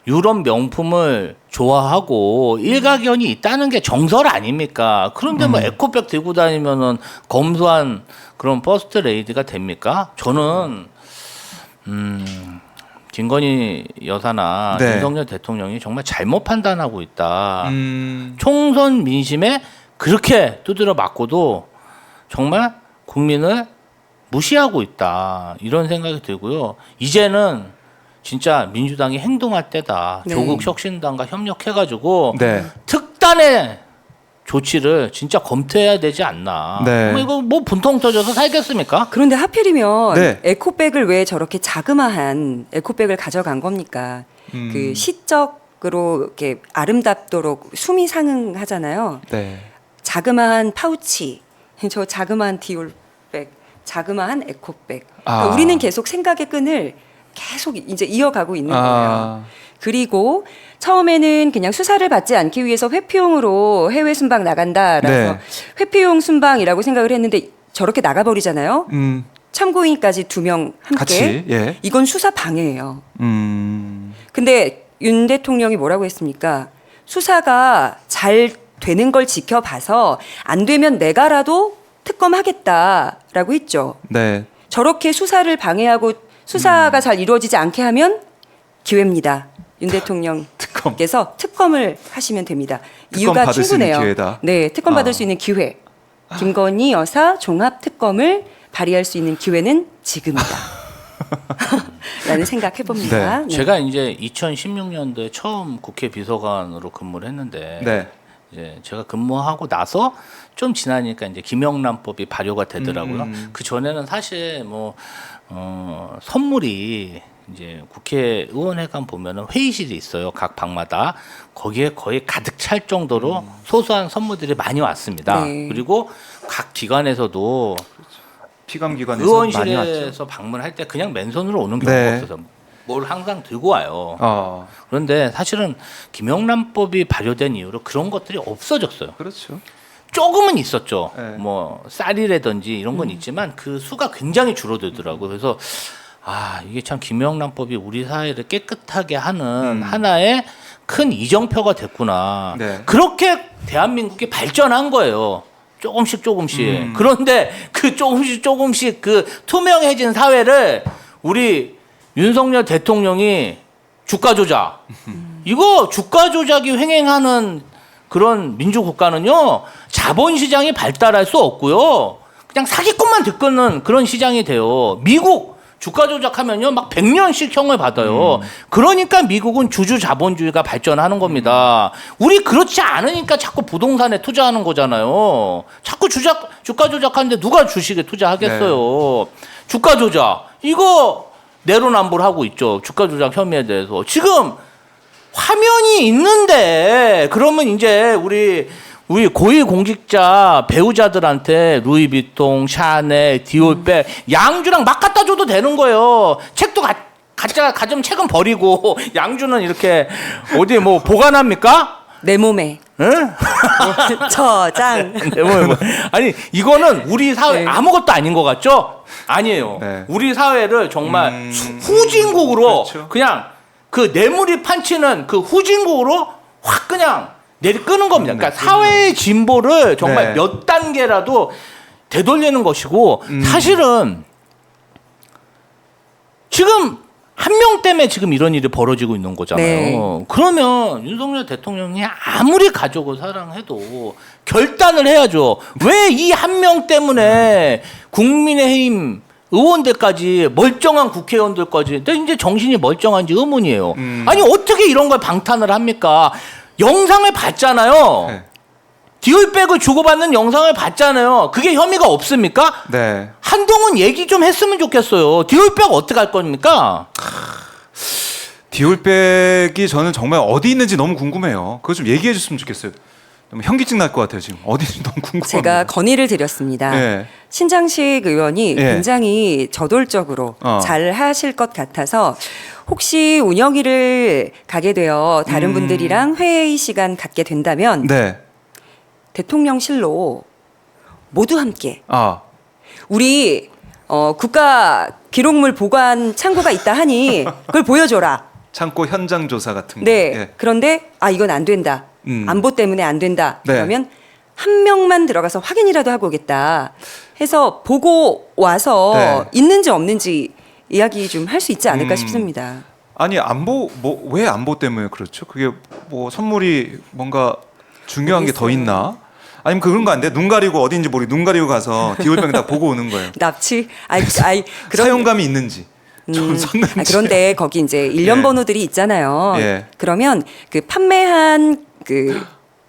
유럽 명품을 좋아하고 일가견이 있다는 게 정설 아닙니까? 그런데 뭐 에코백 들고 다니면은 검소한 그런 퍼스트 레이디가 됩니까? 저는 김건희 여사나 네. 윤석열 대통령이 정말 잘못 판단하고 있다. 음. 총선 민심에 그렇게 두드려 맞고도 정말 국민을 무시하고 있다. 이런 생각이 들고요. 이제는 진짜 민주당이 행동할 때다. 네. 조국 혁신당과 협력해가지고 네. 특단의 조치를 진짜 검토해야 되지 않나. 네. 뭐 이거 뭐 분통 터져서 살겠습니까? 그런데 하필이면 네. 에코백을 왜 저렇게 자그마한 에코백을 가져간 겁니까? 그 시적으로 이렇게 아름답도록 숨이 상응하잖아요. 네. 자그마한 파우치, 저 자그마한 디올백, 자그마한 에코백. 아. 그러니까 우리는 계속 생각의 끈을 계속 이제 이어가고 있는 거예요. 그리고 처음에는 그냥 수사를 받지 않기 위해서 회피용으로 해외 순방 나간다라서 네. 회피용 순방이라고 생각을 했는데 저렇게 나가버리잖아요. 참고인까지 2명 함께. 같이, 예. 이건 수사 방해예요. 음. 근데 윤 대통령이 뭐라고 했습니까? 수사가 잘 되는 걸 지켜봐서 안 되면 내가라도 특검하겠다라고 했죠. 네. 저렇게 수사를 방해하고 수사가 잘 이루어지지 않게 하면 기회입니다. 윤 대통령께서 특검을 하시면 됩니다. 특검 이유가 받을 수 있는 충분해요. 기회다. 네, 특검 받을 아. 수 있는 기회. 김건희 여사 종합 특검을 발휘할 수 있는 기회는 지금이다. 라는 생각 해봅니다. 네. 네. 제가 이제 2016년도에 처음 국회 비서관으로 근무를 했는데 네. 이제 제가 근무하고 나서 좀 지나니까 이제 김영란법이 발효가 되더라고요. 그 전에는 사실 뭐 선물이 이제 국회의원회관 보면은 회의실이 있어요. 각 방마다 거기에 거의 가득 찰 정도로 소소한 선물들이 많이 왔습니다. 네. 그리고 각 기관에서도 피감기관에서 많이 왔죠. 의원실에서 방문할 때 그냥 맨손으로 오는 경우가 네. 없어서 뭘 항상 들고 와요. 그런데 사실은 김영란법이 발효된 이후로 그런 것들이 없어졌어요. 그렇죠. 조금은 있었죠. 네. 뭐 쌀이라든지 이런 건 있지만 그 수가 굉장히 줄어들더라고요. 그래서 이게 참 김영란법이 우리 사회를 깨끗하게 하는 하나의 큰 이정표가 됐구나. 네. 그렇게 대한민국이 발전한 거예요. 조금씩. 그런데 그 조금씩 그 투명해진 사회를 우리 윤석열 대통령이 주가 조작. 이거 주가 조작이 횡행하는 그런 민주국가는요, 자본시장이 발달할 수 없고요. 그냥 사기꾼만 들끓는 그런 시장이 돼요. 미국 주가 조작하면요, 막 100년씩 형을 받아요. 그러니까 미국은 주주 자본주의가 발전하는 겁니다. 우리 그렇지 않으니까 자꾸 부동산에 투자하는 거잖아요. 자꾸 주가 조작하는데 누가 주식에 투자하겠어요. 주가 조작. 이거 내로남불하고 있죠. 주가 조작 혐의에 대해서. 지금 화면이 있는데 그러면 이제 우리 고위공직자 배우자들한테 루이비통, 샤넬, 디올백 양주랑 막 갖다 줘도 되는 거예요. 책도 가져면 책은 버리고 양주는 이렇게 어디 뭐 보관합니까? 내 몸에 응? 저장. 아니 이거는 우리 사회 네. 아무것도 아닌 것 같죠? 아니에요. 네. 우리 사회를 정말 후진국으로 그렇죠. 그냥 그 뇌물이 판치는 그 후진국으로 확 그냥 끄는 겁니다. 그러니까 사회의 진보를 정말 네. 몇 단계라도 되돌리는 것이고 사실은 지금 한 명 때문에 지금 이런 일이 벌어지고 있는 거잖아요. 네. 그러면 윤석열 대통령이 아무리 가족을 사랑해도 결단을 해야죠. 왜 이 한 명 때문에 국민의힘 의원들까지 멀쩡한 국회의원들까지 이제 정신이 멀쩡한지 의문이에요. 아니 어떻게 이런 걸 방탄을 합니까? 영상을 봤잖아요. 네. 디올백을 주고받는 영상을 봤잖아요. 그게 혐의가 없습니까? 네. 한동훈 얘기 좀 했으면 좋겠어요. 디올백 어떻게 할 겁니까? 디올백이 저는 정말 어디 있는지 너무 궁금해요. 그거 좀 얘기해 줬으면 좋겠어요. 너무 현기증 날 것 같아요. 지금 어디 있는지 너무 궁금합니다. 제가 건의를 드렸습니다. 네. 신장식 의원이 네. 굉장히 저돌적으로 잘 하실 것 같아서 혹시 운영위를 가게 되어 다른 분들이랑 회의 시간 갖게 된다면 네. 대통령실로 모두 함께 아, 우리 국가 기록물 보관 창고가 있다 하니 그걸 보여줘라. 창고 현장 조사 같은 거. 네. 예. 그런데 이건 안 된다. 안보 때문에 안 된다. 네. 그러면 한 명만 들어가서 확인이라도 하고 오겠다. 해서 보고 와서 네. 있는지 없는지 이야기 좀 할 수 있지 않을까 싶습니다. 아니 안보 뭐 왜 안보 때문에 그렇죠? 그게 뭐 선물이 뭔가 중요한 게 더 모르겠어요. 있나? 아니면 그런 거 안 돼? 눈 가리고 어딘지 모르게 눈 가리고 가서 디올백 다 보고 오는 거예요. 납치? 사용감이 있는지 좀 섰는지. 그런데 거기 이제 일련 예. 번호들이 있잖아요. 예. 그러면 그 판매한 그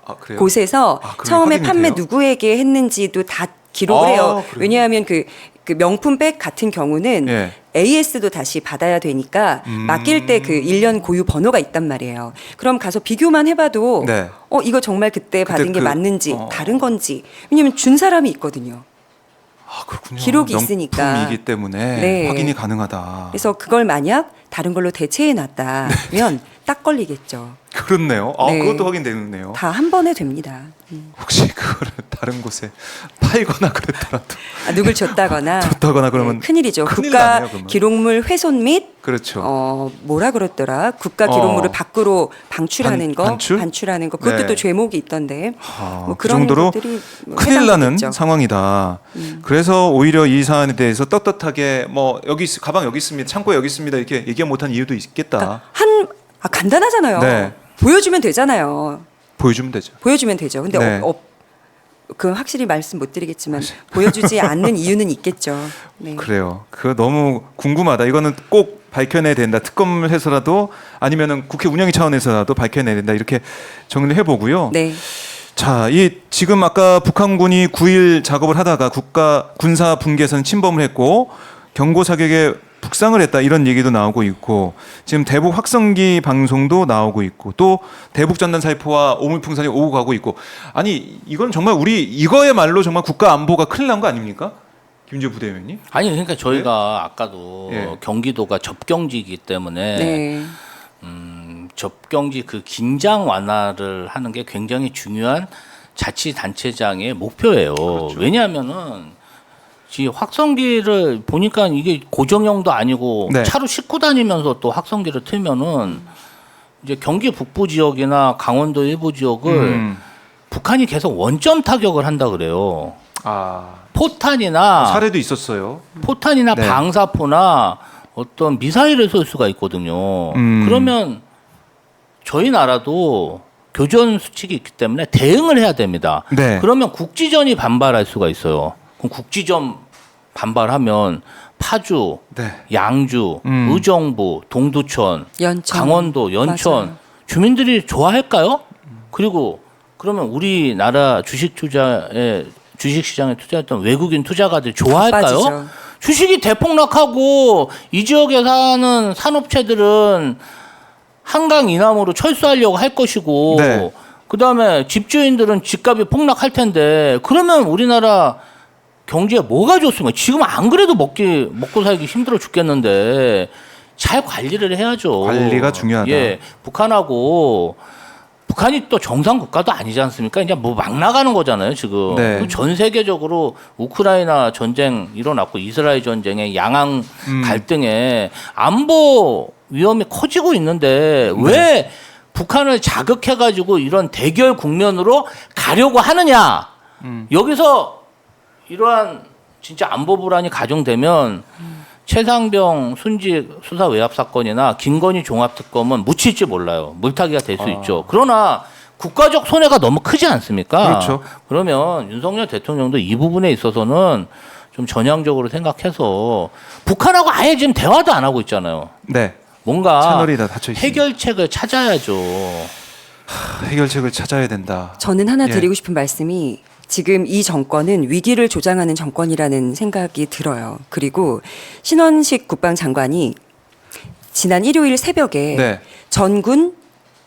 아, 그래요? 곳에서 아, 그럼 처음에 확인이 판매 돼요? 누구에게 했는지도 다 기록을 아, 해요. 그래요? 왜냐하면 그 명품백 같은 경우는 예. AS도 다시 받아야 되니까 맡길 때 그 일련 고유 번호가 있단 말이에요. 그럼 가서 비교만 해봐도 네. 이거 정말 그때 받은 게 그- 맞는지 다른 건지 왜냐하면 준 사람이 있거든요. 아, 그렇군요. 기록이 있으니까. 명품이기 때문에 네. 확인이 가능하다. 그래서 그걸 만약 다른 걸로 대체해 놨다면 딱 걸리겠죠. 그렇네요. 아, 네. 그것도 확인되네요. 다 한 번에 됩니다. 혹시 그거를 다른 곳에 팔거나 그랬더라도 누굴 줬다거나 줬다거나 그러면 큰일이죠. 큰일 국가 나네요, 그러면. 기록물 훼손 및 그렇죠. 뭐라 그랬더라? 국가 기록물을 밖으로 방출하는 거, 반출하는 거. 그것도 네. 또 죄목이 있던데. 아, 뭐 그 그런 정도로 것들이 큰일 나는 해당되겠죠. 상황이다. 그래서 오히려 이 사안에 대해서 떳떳하게 뭐 가방 여기 있습니다, 창고에 여기 있습니다 이렇게 얘기 못한 이유도 있겠다. 그러니까 간단하잖아요. 네. 보여주면 되잖아요. 보여주면 되죠. 보여주면 되죠. 근데 네. 그 확실히 말씀 못 드리겠지만 보여주지 않는 이유는 있겠죠. 네. 그래요. 그거 너무 궁금하다. 이거는 꼭 밝혀내야 된다. 특검을 해서라도 아니면은 국회 운영위 차원에서라도 밝혀내야 된다. 이렇게 정리를 해보고요. 네. 자, 지금 아까 북한군이 9일 작업을 하다가 국가 군사 분계선 침범을 했고 경고 사격에 북상을 했다 이런 얘기도 나오고 있고 지금 대북 확성기 방송도 나오고 있고 또 대북 전단 살포와 오물풍선이 오고 가고 있고 아니 이건 정말 우리 이거야말로 정말 국가 안보가 큰일 난 거 아닙니까? 김재 부대변인? 아니 그러니까 저희가 아까도 예. 경기도가 접경지이기 때문에 네. 접경지 그 긴장 완화를 하는 게 굉장히 중요한 자치단체장의 목표예요. 그렇죠. 왜냐하면은 이 확성기를 보니까 이게 고정형도 아니고 네. 차로 싣고 다니면서 또 확성기를 틀면은 이제 경기 북부 지역이나 강원도 일부 지역을 북한이 계속 원점 타격을 한다 그래요. 아, 포탄이나 사례도 있었어요. 포탄이나 네. 방사포나 어떤 미사일을 쏠 수가 있거든요. 그러면 저희 나라도 교전 수칙이 있기 때문에 대응을 해야 됩니다. 네. 그러면 국지전이 반발할 수가 있어요. 그럼 국지전 반발하면 파주, 네. 양주, 양주, 의정부, 동두천, 연천. 강원도, 연천 맞아요. 주민들이 좋아할까요? 그리고 그러면 우리나라 주식 시장에 투자했던 외국인 투자가들이 좋아할까요? 빠지죠. 주식이 대폭락하고 이 지역에 사는 산업체들은 한강 이남으로 철수하려고 할 것이고 네. 그다음에 집주인들은 집값이 폭락할 텐데 그러면 우리나라 경제에 뭐가 좋습니까? 지금 안 그래도 먹고 살기 힘들어 죽겠는데 잘 관리를 해야죠. 관리가 중요하다. 예, 북한이 또 정상 국가도 아니지 않습니까? 이제 뭐 막 나가는 거잖아요, 지금. 네. 전 세계적으로 우크라이나 전쟁 일어났고 이스라엘 전쟁에 양안 갈등에 안보 위험이 커지고 있는데 왜 북한을 자극해가지고 이런 대결 국면으로 가려고 하느냐? 여기서 이러한 진짜 안보 불안이 가중되면 최상병 순직 수사 외압 사건이나 김건희 종합특검은 묻힐지 몰라요. 물타기가 될 수 있죠. 그러나 국가적 손해가 너무 크지 않습니까? 그렇죠. 그러면 윤석열 대통령도 이 부분에 있어서는 좀 전향적으로 생각해서 북한하고 아예 지금 대화도 안 하고 있잖아요. 네. 뭔가 채널이 다 닫혀 있습니다. 해결책을 찾아야죠. 해결책을 찾아야 된다. 저는 하나 예. 드리고 싶은 말씀이 지금 이 정권은 위기를 조장하는 정권이라는 생각이 들어요. 그리고 신원식 국방장관이 지난 일요일 새벽에 네. 전군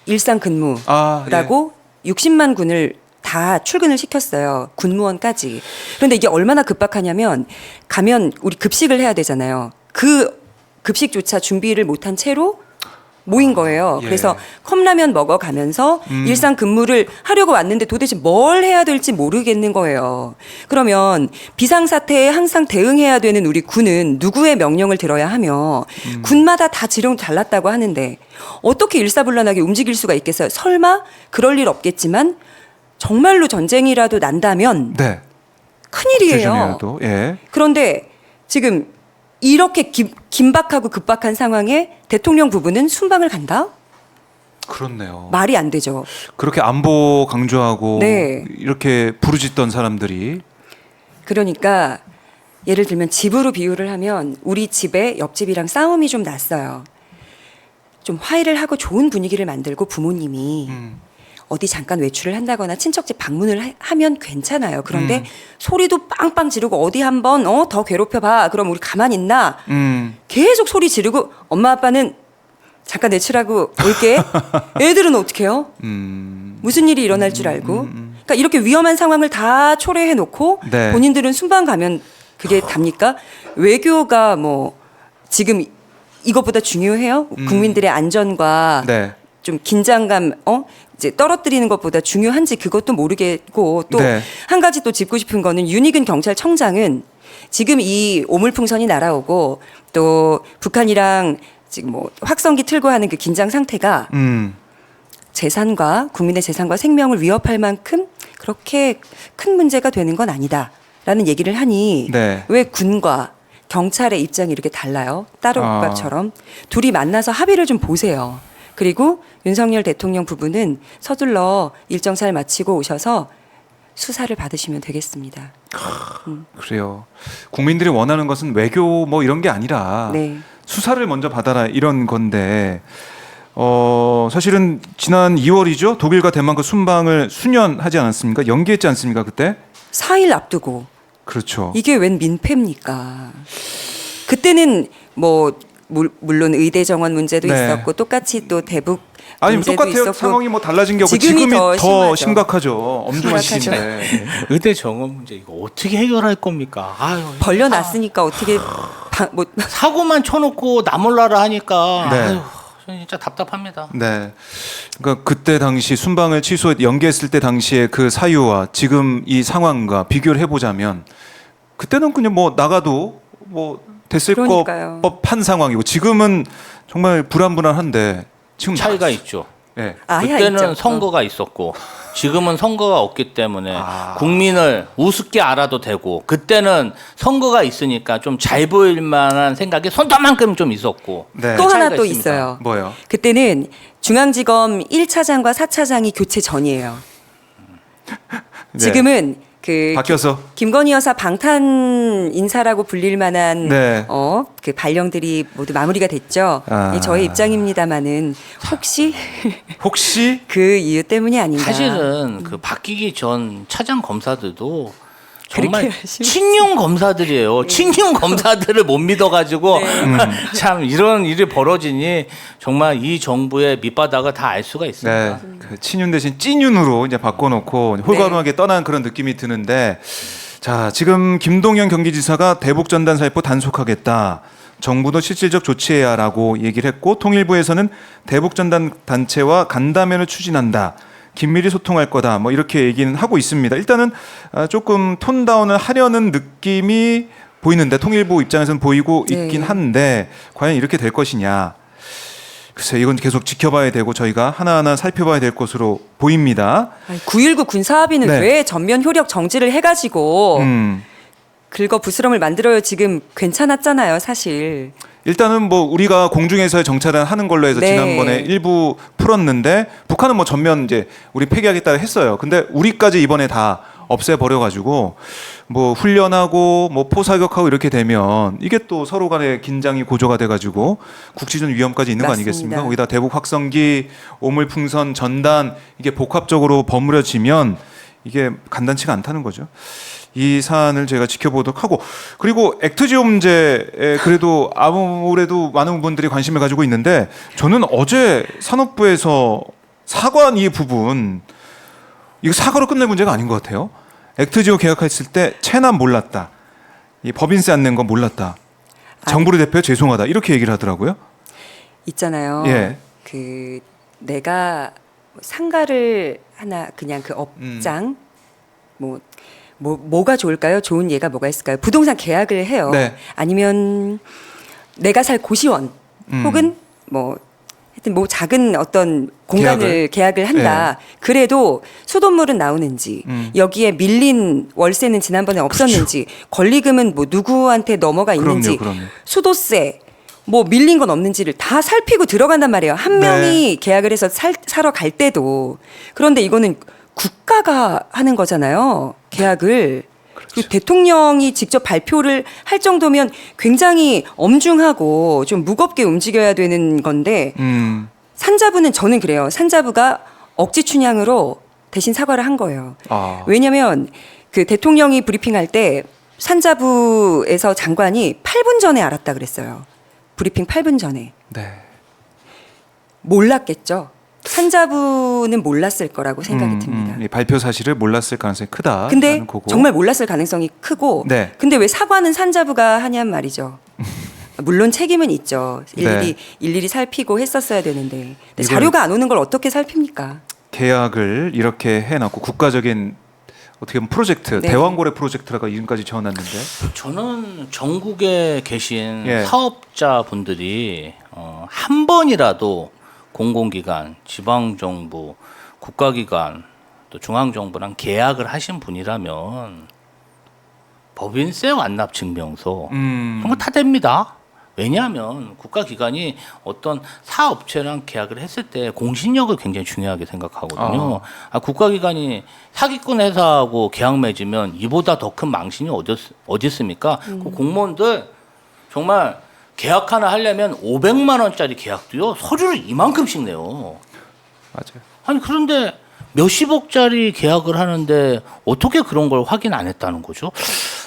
일상 근무라고 아, 예. 60만 군을 다 출근을 시켰어요. 군무원까지. 그런데 이게 얼마나 급박하냐면 가면 우리 급식을 해야 되잖아요. 그 급식조차 준비를 못한 채로 모인 거예요. 예. 그래서 컵라면 먹어가면서 일상 근무를 하려고 왔는데 도대체 뭘 해야 될지 모르겠는 거예요. 그러면 비상사태에 항상 대응해야 되는 우리 군은 누구의 명령을 들어야 하며 군마다 다 지령 달랐다고 하는데 어떻게 일사불란하게 움직일 수가 있겠어요? 설마 그럴 일 없겠지만 정말로 전쟁이라도 난다면 네. 큰일이에요. 주중에도 예. 그런데 지금 이렇게 긴박하고 급박한 상황에 대통령 부부는 순방을 간다? 그렇네요. 말이 안 되죠. 그렇게 안보 강조하고 네. 이렇게 부르짖던 사람들이 그러니까 예를 들면 집으로 비유를 하면 우리 집에 옆집이랑 싸움이 좀 났어요. 좀 화해를 하고 좋은 분위기를 만들고 부모님이 어디 잠깐 외출을 한다거나 친척집 방문을 하면 괜찮아요. 그런데 소리도 빵빵 지르고 어디 한번 더 괴롭혀봐. 그럼 우리 가만히 있나? 계속 소리 지르고 엄마 아빠는 잠깐 외출하고 올게. 애들은 어떻게 해요? 무슨 일이 일어날 줄 알고. 그러니까 이렇게 위험한 상황을 다 초래해 놓고 네. 본인들은 순방 가면 그게 답니까? 외교가 뭐 지금 이것보다 중요해요? 국민들의 안전과 네. 좀 긴장감 이제 떨어뜨리는 것보다 중요한지 그것도 모르겠고 또 한 네. 가지 또 짚고 싶은 거는 윤희근 경찰청장은 지금 이 오물풍선이 날아오고 또 북한이랑 지금 뭐 확성기 틀고 하는 그 긴장 상태가 재산과 국민의 재산과 생명을 위협할 만큼 그렇게 큰 문제가 되는 건 아니다라는 얘기를 하니 네. 왜 군과 경찰의 입장이 이렇게 달라요? 따로국밥처럼 둘이 만나서 합의를 좀 보세요. 그리고 윤석열 대통령 부부는 서둘러 일정 잘 마치고 오셔서 수사를 받으시면 되겠습니다. 그래요. 국민들이 원하는 것은 외교 뭐 이런 게 아니라 네. 수사를 먼저 받아라 이런 건데 사실은 지난 2월이죠. 독일과 덴마크 순방을 수년하지 않았습니까? 연기했지 않습니까? 그때? 4일 앞두고 그렇죠. 이게 웬 민폐입니까? 그때는 뭐 물론 의대 정원 문제도 네. 있었고 똑같이 또 대북 아니 문제도 똑같아요. 있었고 상황이 뭐 달라진 게 없고 지금이 지금이 더 더 심하죠. 심각하죠. 엄중한 심각하죠. 시기인데. 의대 정원 문제 이거 어떻게 해결할 겁니까? 아유, 벌려놨으니까 어떻게 뭐 사고만 쳐놓고 나몰라라 하니까 네. 아유, 저는 진짜 답답합니다. 네. 그러니까 그때 당시 순방을 연기했을 때 당시의 그 사유와 지금 이 상황과 비교를 해보자면 그때는 그냥 뭐 나가도 뭐 됐을 그러니까요. 법한 상황이고 지금은 정말 불안불안한데 지금 차이가 있죠. 네. 그때는 있죠. 선거가 있었고 지금은 선거가 없기 때문에 아. 국민을 우습게 알아도 되고 그때는 선거가 있으니까 좀 잘 보일 만한 생각이 손톱만큼 좀 있었고 네. 또 하나 차이가 또 있습니다. 있어요. 뭐요? 그때는 중앙지검 1차장과 4차장이 교체 전이에요. 네. 지금은 그 바뀌어서 김건희 여사 방탄 인사라고 불릴 만한 네. 그 발령들이 모두 마무리가 됐죠. 아. 예, 저의 입장입니다만은 혹시 그 이유 때문이 아닌가. 사실은 그 바뀌기 전 차장 검사들도 정말 그렇게 열심히 친윤 검사들이에요. 친윤 검사들을 못 믿어가지고 참 이런 일이 벌어지니 정말 이 정부의 밑바닥을 다 알 수가 있습니다. 네, 그 친윤 대신 찐윤으로 이제 바꿔놓고 홀가분하게 떠난 그런 느낌이 드는데, 자 지금 김동연 경기지사가 대북 전단 살포 단속하겠다. 정부도 실질적 조치해야라고 얘기를 했고 통일부에서는 대북 전단 단체와 간담회를 추진한다. 긴밀히 소통할 거다. 뭐 이렇게 얘기는 하고 있습니다. 일단은 조금 톤 다운을 하려는 느낌이 보이는데 통일부 입장에서는 보이고 네. 있긴 한데 과연 이렇게 될 것이냐. 글쎄 이건 계속 지켜봐야 되고 저희가 하나하나 살펴봐야 될 것으로 보입니다. 9.19 군사합의는 네. 왜 전면 효력 정지를 해가지고 긁어 부스럼을 만들어요. 지금 괜찮았잖아요, 사실. 일단은 뭐 우리가 공중에서의 정찰을 하는 걸로 해서 네. 지난번에 일부 풀었는데 북한은 뭐 전면 이제 우리 폐기하겠다고 했어요. 근데 우리까지 이번에 다 없애버려 가지고 뭐 훈련하고 뭐 포사격하고 이렇게 되면 이게 또 서로 간의 긴장이 고조가 돼 가지고 국지전 위험까지 있는 거 맞습니다. 아니겠습니까? 거기다 대북 확성기, 오물풍선, 전단 이게 복합적으로 버무려지면 이게 간단치가 않다는 거죠. 이 사안을 제가 지켜보도록 하고 그리고 액트지오 문제에 그래도 아무래도 많은 분들이 관심을 가지고 있는데 저는 어제 산업부에서 사과한 이 부분 이거 사과로 끝낼 문제가 아닌 것 같아요. 액트지오 계약했을 때 체납 몰랐다. 이 법인세 안 낸 거 몰랐다. 정부를 대표 죄송하다. 이렇게 얘기를 하더라고요. 있잖아요. 예. 그 내가 상가를 하나 그냥 그 업장 뭐가 좋을까요? 좋은 예가 뭐가 있을까요? 부동산 계약을 해요. 네. 아니면 내가 살 고시원 혹은 뭐 하여튼 뭐 작은 어떤 공간을 계약을 한다. 그래도 수돗물은 나오는지 여기에 밀린 월세는 지난번에 없었는지 권리금은 뭐 누구한테 넘어가 있는지 그럼요. 수도세 뭐 밀린 건 없는지를 다 살피고 들어간단 말이에요. 한 네. 명이 계약을 해서 사러 갈 때도. 그런데 이거는 국가가 하는 거잖아요. 계약을. 그리고 대통령이 직접 발표를 할 정도면 굉장히 엄중하고 좀 무겁게 움직여야 되는 건데 산자부는 저는 그래요. 산자부가 억지 춘향으로 대신 사과를 한 거예요. 아. 왜냐하면 그 대통령이 브리핑할 때 산자부에서 장관이 8분 전에 알았다 그랬어요. 브리핑 8분 전에. 네. 몰랐겠죠. 산자부는 몰랐을 거라고 생각이 듭니다. 이 발표 사실을 몰랐을 가능성이 크다. 근데 정말 몰랐을 가능성이 크고 네. 근데 왜 사과는 산자부가 하냔 말이죠. 물론 책임은 있죠. 일일이 살피고 했었어야 되는데 근데 자료가 안 오는 걸 어떻게 살핍니까? 계약을 이렇게 해놨고 국가적인 어떻게 보면 프로젝트 네. 대왕고래 프로젝트라고 이름까지 지어놨는데 저는 전국에 계신 예. 사업자분들이 한 번이라도 공공기관, 지방정부, 국가기관, 또 중앙정부랑 계약을 하신 분이라면 법인세 완납 증명서 정말 다 됩니다. 왜냐하면 국가기관이 어떤 사업체랑 계약을 했을 때 공신력을 굉장히 중요하게 생각하거든요. 국가기관이 사기꾼 회사하고 계약 맺으면 이보다 더 큰 망신이 어디 있습니까? 그 공무원들 정말 계약 하나 하려면 500만 원짜리 계약도요. 서류를 이만큼씩 내요. 맞아요. 아니 그런데 몇십억짜리 계약을 하는데 어떻게 그런 걸 확인 안 했다는 거죠?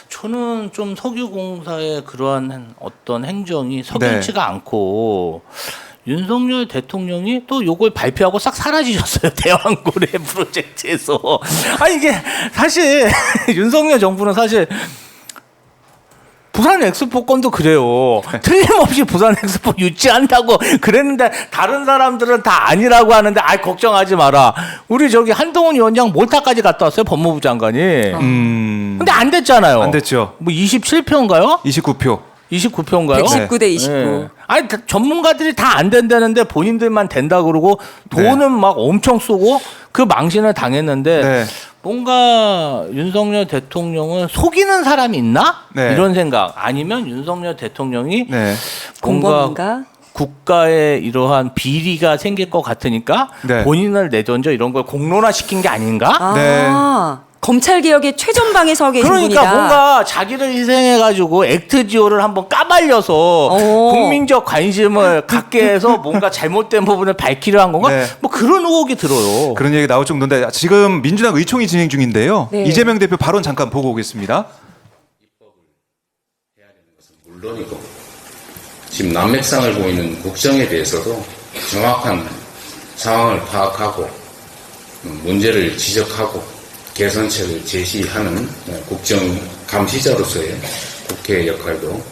저는 좀 석유공사의 그러한 어떤 행정이 석연치가 않고 윤석열 대통령이 또 요걸 발표하고 싹 사라지셨어요. 대왕고래 프로젝트에서. 아니 이게 사실 윤석열 정부는 사실 부산 엑스포 건도 그래요. 틀림없이 부산 엑스포 유치한다고 그랬는데 다른 사람들은 다 아니라고 하는데 걱정하지 마라. 우리 저기 한동훈 위원장 몰타까지 갔다 왔어요. 법무부 장관이. 근데 안 됐잖아요. 안 됐죠. 뭐 27표인가요? 29표. 29표인가요? 119대 29. 예. 아니 전문가들이 다 안 된다는데 본인들만 된다 그러고 돈은 막 엄청 쏘고 그 망신을 당했는데 네. 뭔가 윤석열 대통령은 속이는 사람이 있나? 네. 이런 생각. 아니면 윤석열 대통령이 네. 뭔가 공범인가? 국가에 이러한 비리가 생길 것 같으니까 네. 본인을 내던져 이런 걸 공론화시킨 게 아닌가? 아, 네. 검찰 개혁의 최전방에 서 계신 그러니까 분이다. 뭔가 자기를 희생해가지고 액트지오를 한번 까발려서 오. 국민적 관심을 갖게 해서 뭔가 잘못된 부분을 밝히려 한 건가? 네. 뭐 그런 의혹이 들어요. 그런 얘기 나올 정도인데 지금 민주당 의총이 진행 중인데요. 네. 이재명 대표 발언 잠깐 보고 오겠습니다. 물론이고 지금 난맥상을 보이는 국정에 대해서도 정확한 상황을 파악하고 문제를 지적하고 개선책을 제시하는 국정 감시자로서의 국회의 역할도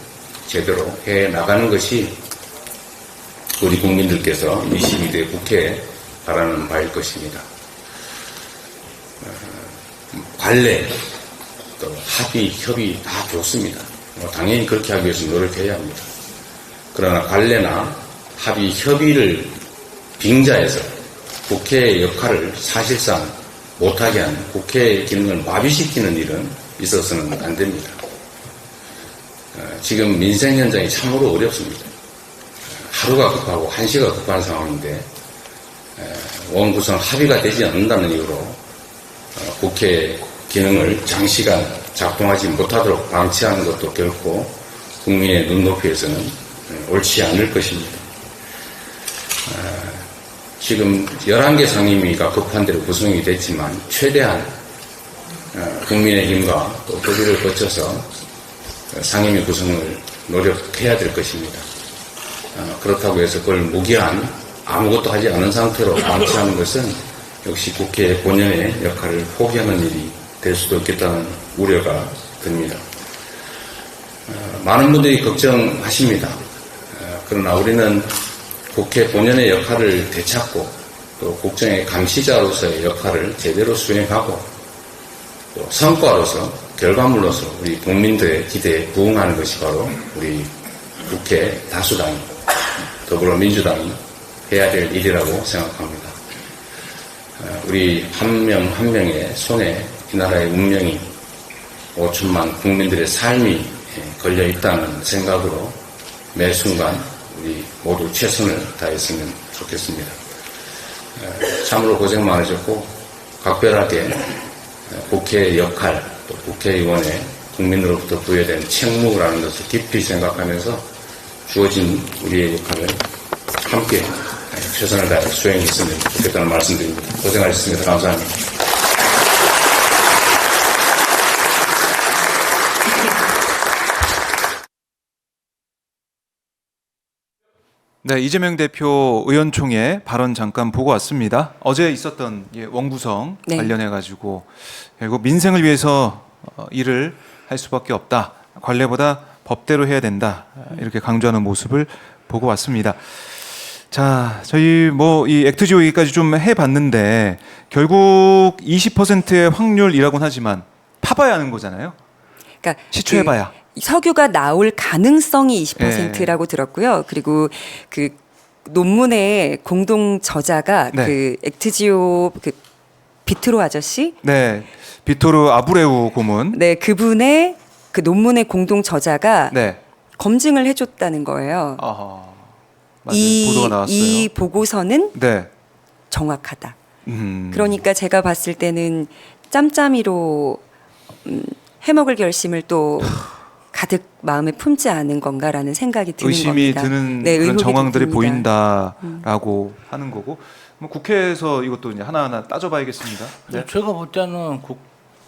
제대로 해 나가는 것이 우리 국민들께서 22대 국회에 바라는 바일 것입니다. 관례, 또 합의, 협의 다 좋습니다. 당연히 그렇게 하기 위해서 노력해야 합니다. 그러나 관례나 합의, 협의를 빙자해서 국회의 역할을 사실상 못하게 하는 국회의 기능을 마비시키는 일은 있어서는 안 됩니다. 지금 민생 현장이 참으로 어렵습니다. 하루가 급하고 한시가 급한 상황인데 원구성 합의가 되지 않는다는 이유로 국회 기능을 장시간 작동하지 못하도록 방치하는 것도 결코 국민의 눈높이에서는 옳지 않을 것입니다. 지금 11개 상임위가 급한 대로 구성이 됐지만 최대한 국민의힘과 또 협의를 거쳐서 상임위 구성을 노력해야 될 것입니다. 그렇다고 해서 그걸 무기한 아무것도 하지 않은 상태로 방치하는 것은 역시 국회의 본연의 역할을 포기하는 일이 될 수도 있겠다는 우려가 듭니다. 많은 분들이 걱정하십니다. 그러나 우리는 국회 본연의 역할을 되찾고 또 국정의 감시자로서의 역할을 제대로 수행하고 또 성과로서 결과물로서 우리 국민들의 기대에 부응하는 것이 바로 우리 국회 다수당이 더불어민주당이 해야 될 일이라고 생각합니다. 우리 한 명 한 명의 손에 이 나라의 운명이 5천만 국민들의 삶이 걸려 있다는 생각으로 매 순간 우리 모두 최선을 다했으면 좋겠습니다. 참으로 고생 많으셨고 각별하게 국회의 역할 또 국회의원의 국민으로부터 부여된 책무라는 것을 깊이 생각하면서 주어진 우리의 역할을 함께 최선을 다해 수행했으면 좋겠다는 말씀드립니다. 고생하셨습니다. 감사합니다. 네, 이재명 대표 의원총회 발언 잠깐 보고 왔습니다. 어제 있었던 원구성 네. 관련해 가지고 결국 민생을 위해서 일을 할 수밖에 없다. 관례보다 법대로 해야 된다. 이렇게 강조하는 모습을 보고 왔습니다. 자, 저희 뭐 이 액트지오 얘기까지 좀 해봤는데 결국 20%의 확률이라고는 하지만 파봐야 하는 거잖아요. 그러니까 시추해봐야. 석유가 나올 가능성이 20%라고 들었고요. 그리고 그 논문의 공동 저자가 네. 그 액트지오 그 비트로 아저씨, 네, 비토르 아브레우 고문. 네 그분의 그 논문의 공동 저자가 네. 검증을 해줬다는 거예요. 아하. 맞아요. 보도가 나왔어요. 이 보고서는 네. 정확하다. 그러니까 제가 봤을 때는 짬짬이로 해먹을 결심을 또 가득 마음에 품지 않은 건가라는 생각이 드는 의심이 겁니다. 드는 네, 그런 의혹이 정황들이 듭니다. 보인다라고 하는 거고 뭐 국회에서 이것도 이제 하나하나 따져봐야겠습니다. 네. 제가 볼 때는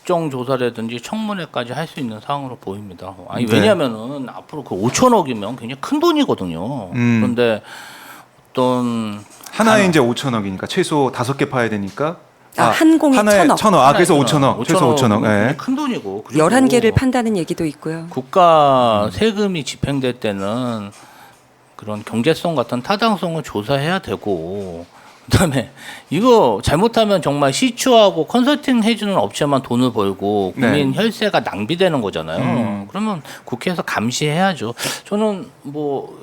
국정조사라든지 청문회까지 할 수 있는 상황으로 보입니다. 아니 네. 왜냐하면은 앞으로 그 5천억이면 굉장히 큰 돈이거든요. 그런데 어떤 하나에 이제 5천억이니까 최소 5개 파야 되니까 한 공에 하나에 1,000억. 1,000억. 아, 그래서 5천억. 최소 5천억. 굉장히 예. 큰 돈이고. 그리고 11개를 판다는 얘기도 있고요. 국가 세금이 집행될 때는 그런 경제성 같은 타당성을 조사해야 되고 그다음에 이거 잘못하면 정말 시추하고 컨설팅 해주는 업체만 돈을 벌고 국민 혈세가 낭비되는 거잖아요. 그러면 국회에서 감시해야죠. 저는 뭐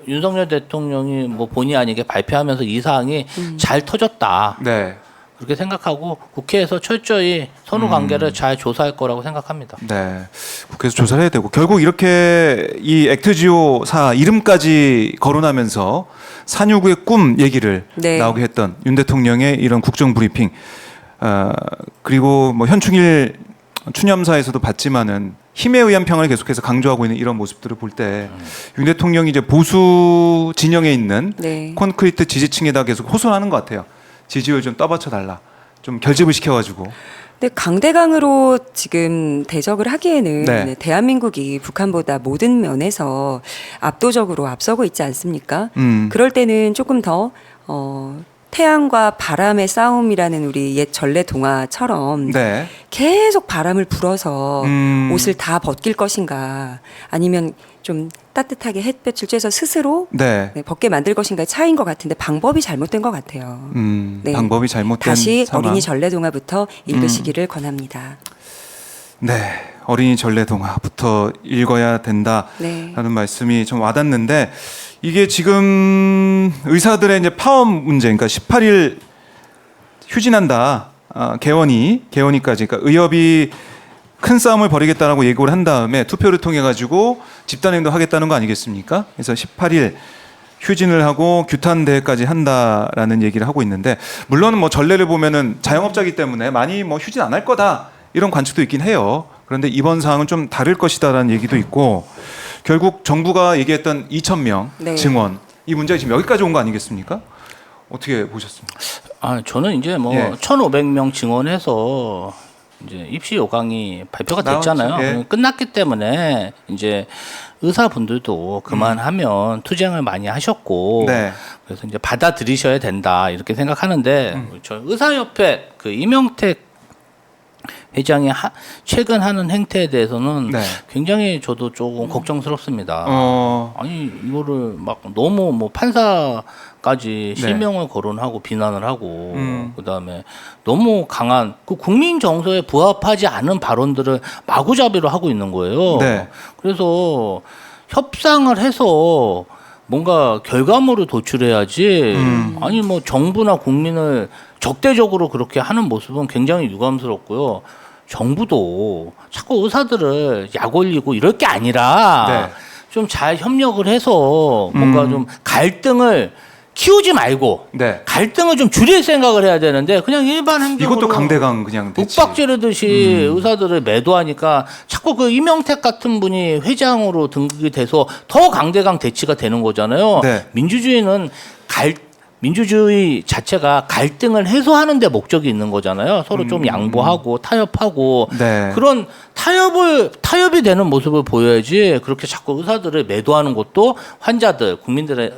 윤석열 대통령이 뭐 본의 아니게 발표하면서 이 사항이 잘 터졌다. 네. 그렇게 생각하고 국회에서 철저히 선후 관계를 잘 조사할 거라고 생각합니다. 네. 국회에서 조사를 해야 되고 결국 이렇게 이 액트지오사 이름까지 거론하면서 4.19의 꿈 얘기를 네. 나오게 했던 윤 대통령의 이런 국정 브리핑 그리고 뭐 현충일 추념사에서도 봤지만은 힘에 의한 평화를 계속해서 강조하고 있는 이런 모습들을 볼 때 윤 대통령이 이제 보수 진영에 있는 네. 콘크리트 지지층에다 계속 호소하는 것 같아요. 지지율 좀 떠받쳐 달라. 좀 결집을 시켜가지고. 근데 강대강으로 지금 대적을 하기에는 네. 대한민국이 북한보다 모든 면에서 압도적으로 앞서고 있지 않습니까? 음. 그럴 때는 조금 더 태양과 바람의 싸움이라는 우리 옛 전래 동화처럼 네. 계속 바람을 불어서 옷을 다 벗길 것인가 아니면 좀 따뜻하게 햇볕을 쬐서 스스로 네. 네, 벗게 만들 것인가의 차이인 것 같은데 방법이 잘못된 것 같아요. 네. 방법이 잘못된 다시 상황. 어린이 전래동화부터 읽으시기를 권합니다. 네, 어린이 전래동화부터 읽어야 된다라는 네. 말씀이 좀 와닿는데 이게 지금 의사들의 이제 파업 문제, 그러니까 18일 휴진한다. 개원이까지, 그러니까 의협이 큰 싸움을 벌이겠다라고 예고를 한 다음에 투표를 통해 가지고 집단행동 하겠다는 거 아니겠습니까? 그래서 18일 휴진을 하고 규탄 대회까지 한다라는 얘기를 하고 있는데 물론 뭐 전례를 보면은 자영업자이기 때문에 많이 뭐 휴진 안 할 거다 이런 관측도 있긴 해요. 그런데 이번 사항은 좀 다를 것이다라는 얘기도 있고 결국 정부가 얘기했던 2,000명 네. 증원 이 문제가 지금 여기까지 온 거 아니겠습니까? 어떻게 보셨습니까? 저는 이제 뭐 예. 1,500명 증원해서 이제 입시 요강이 발표가 나왔죠. 됐잖아요. 예. 끝났기 때문에 이제 의사분들도 그만하면 투쟁을 많이 하셨고 네. 그래서 이제 받아들이셔야 된다 이렇게 생각하는데 저 의사협회 그 이명택 회장이 최근 하는 행태에 대해서는 네. 굉장히 저도 조금 걱정스럽습니다. 아니 이거를 막 너무 뭐 판사까지 네. 실명을 거론하고 비난을 하고 그다음에 너무 강한 그 국민 정서에 부합하지 않은 발언들을 마구잡이로 하고 있는 거예요. 네. 그래서 협상을 해서 뭔가 결과물을 도출해야지 아니 뭐 정부나 국민을 적대적으로 그렇게 하는 모습은 굉장히 유감스럽고요. 정부도 자꾸 의사들을 약 올리고 이럴 게 아니라 네. 좀 잘 협력을 해서 뭔가 좀 갈등을 키우지 말고 네. 갈등을 좀 줄일 생각을 해야 되는데 그냥 일반 행정으로 이것도 강대강 그냥 대치. 윽박지르듯이 의사들을 매도하니까 자꾸 그 이명택 같은 분이 회장으로 등극이 돼서 더 강대강 대치가 되는 거잖아요. 네. 민주주의 자체가 갈등을 해소하는 데 목적이 있는 거잖아요. 서로 좀 양보하고 타협하고 네. 그런 타협이 되는 모습을 보여야지 그렇게 자꾸 의사들을 매도하는 것도 환자들,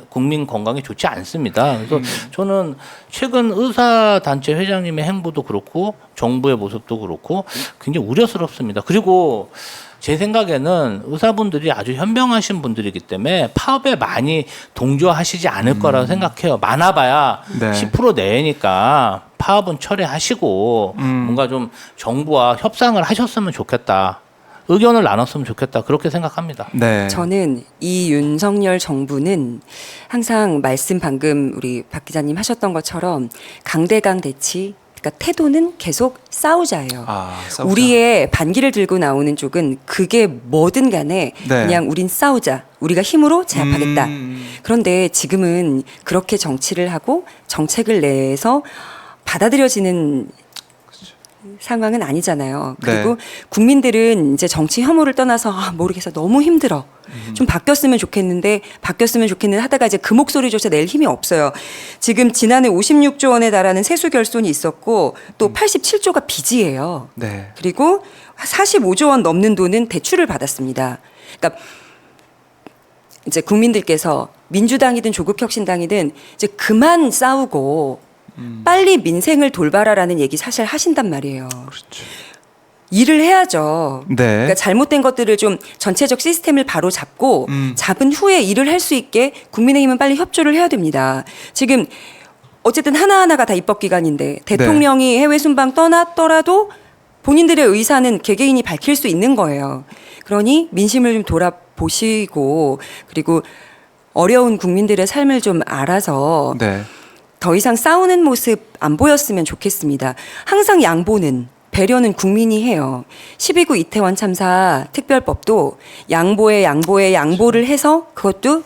국민 건강에 좋지 않습니다. 그래서 저는 최근 의사 단체 회장님의 행보도 그렇고 정부의 모습도 그렇고 굉장히 우려스럽습니다. 그리고 제 생각에는 의사분들이 아주 현명하신 분들이기 때문에 파업에 많이 동조하시지 않을 거라고 생각해요. 많아봐야 네. 10% 내니까 파업은 철회하시고 뭔가 좀 정부와 협상을 하셨으면 좋겠다. 의견을 나눴으면 좋겠다. 그렇게 생각합니다. 네. 저는 이 윤석열 정부는 항상 말씀 방금 우리 박 기자님 하셨던 것처럼 강대강 대치 그러니까 태도는 계속 싸우자예요. 싸우자. 우리의 반기를 들고 나오는 쪽은 그게 뭐든 간에 네. 그냥 우린 싸우자. 우리가 힘으로 제압하겠다. 그런데 지금은 그렇게 정치를 하고 정책을 내서 받아들여지는 상황은 아니잖아요. 그리고 네. 국민들은 이제 정치 혐오를 떠나서 모르겠어 너무 힘들어. 좀 바뀌었으면 좋겠는데 하다가 이제 그 목소리조차 낼 힘이 없어요. 지금 지난해 56조 원에 달하는 세수 결손이 있었고 또 87조가 빚이에요. 네. 그리고 45조 원 넘는 돈은 대출을 받았습니다. 그러니까 이제 국민들께서 민주당이든 조국혁신당이든 이제 그만 싸우고 빨리 민생을 돌봐라라는 얘기 사실 하신단 말이에요. 그렇죠. 일을 해야죠. 네. 그러니까 잘못된 것들을 좀 전체적 시스템을 바로 잡고 잡은 후에 일을 할 수 있게 국민의힘은 빨리 협조를 해야 됩니다. 지금 어쨌든 하나하나가 다 입법 기관인데 대통령이 해외 순방 떠났더라도 본인들의 의사는 개개인이 밝힐 수 있는 거예요. 그러니 민심을 좀 돌아보시고 그리고 어려운 국민들의 삶을 좀 알아서 네. 더 이상 싸우는 모습 안 보였으면 좋겠습니다. 항상 양보는 배려는 국민이 해요. 12구 이태원 참사 특별법도 양보를 해서 그것도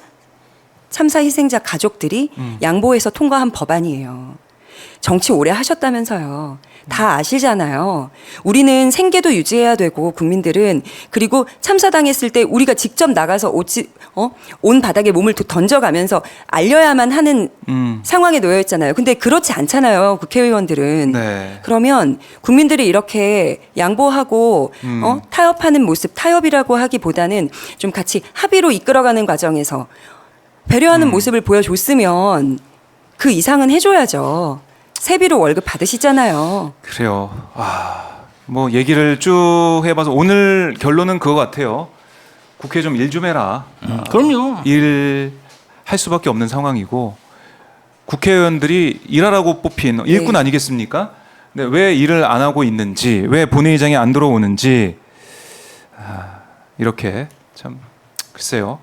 참사 희생자 가족들이 양보해서 통과한 법안이에요. 정치 오래 하셨다면서요. 다 아시잖아요. 우리는 생계도 유지해야 되고 국민들은 그리고 참사당했을 때 우리가 직접 나가서 온 바닥에 몸을 던져가면서 알려야만 하는 상황에 놓여 있잖아요. 근데 그렇지 않잖아요. 국회의원들은. 네. 그러면 국민들이 이렇게 양보하고 타협하는 모습, 타협이라고 하기보다는 좀 같이 합의로 이끌어가는 과정에서 배려하는 모습을 보여줬으면 그 이상은 해줘야죠. 세비로 월급 받으시잖아요. 그래요. 뭐 얘기를 쭉 해봐서 오늘 결론은 그거 같아요. 국회 좀 일 좀 해라. 그럼요. 일 할 수밖에 없는 상황이고 국회의원들이 일하라고 뽑힌 일꾼 아니겠습니까? 근데 왜 일을 안 하고 있는지, 왜 본회의장에 안 들어오는지 이렇게 참 글쎄요.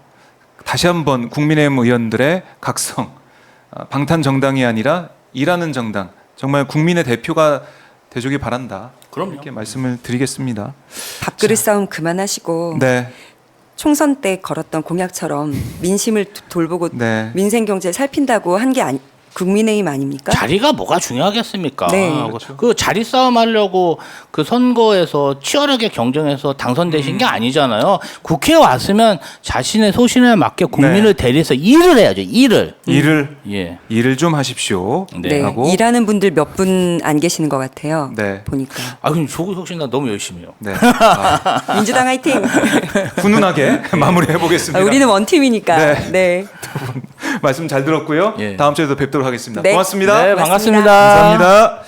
다시 한번 국민의힘 의원들의 각성, 방탄 정당이 아니라 일하는 정당, 정말 국민의 대표가 되주기 바란다. 그럼요. 이렇게 말씀을 드리겠습니다. 밥그릇 싸움 그만하시고 네, 총선 때 걸었던 공약처럼 민심을 돌보고 네. 민생 경제 살핀다고 한 게 국민의힘 아닙니까? 자리가 뭐가 중요하겠습니까? 네. 그렇죠. 그 자리 싸움 하려고 그 선거에서 치열하게 경쟁해서 당선되신 게 아니잖아요. 국회에 왔으면 자신의 소신에 맞게 국민을 대리해서 일을 해야죠. 일을. 일을 좀 하십시오. 네, 하고 일하는 분들 몇 분 안 계시는 것 같아요. 네. 보니까. 그럼 조국 혁신당 너무 열심히 해요. 네. 민주당 화이팅. 훈훈하게 마무리해 보겠습니다. 우리는 원팀이니까. 네. 네. 말씀 잘 들었고요. 예. 다음 주에도 뵙도록 하겠습니다. 네. 고맙습니다. 네, 반갑습니다. 감사합니다.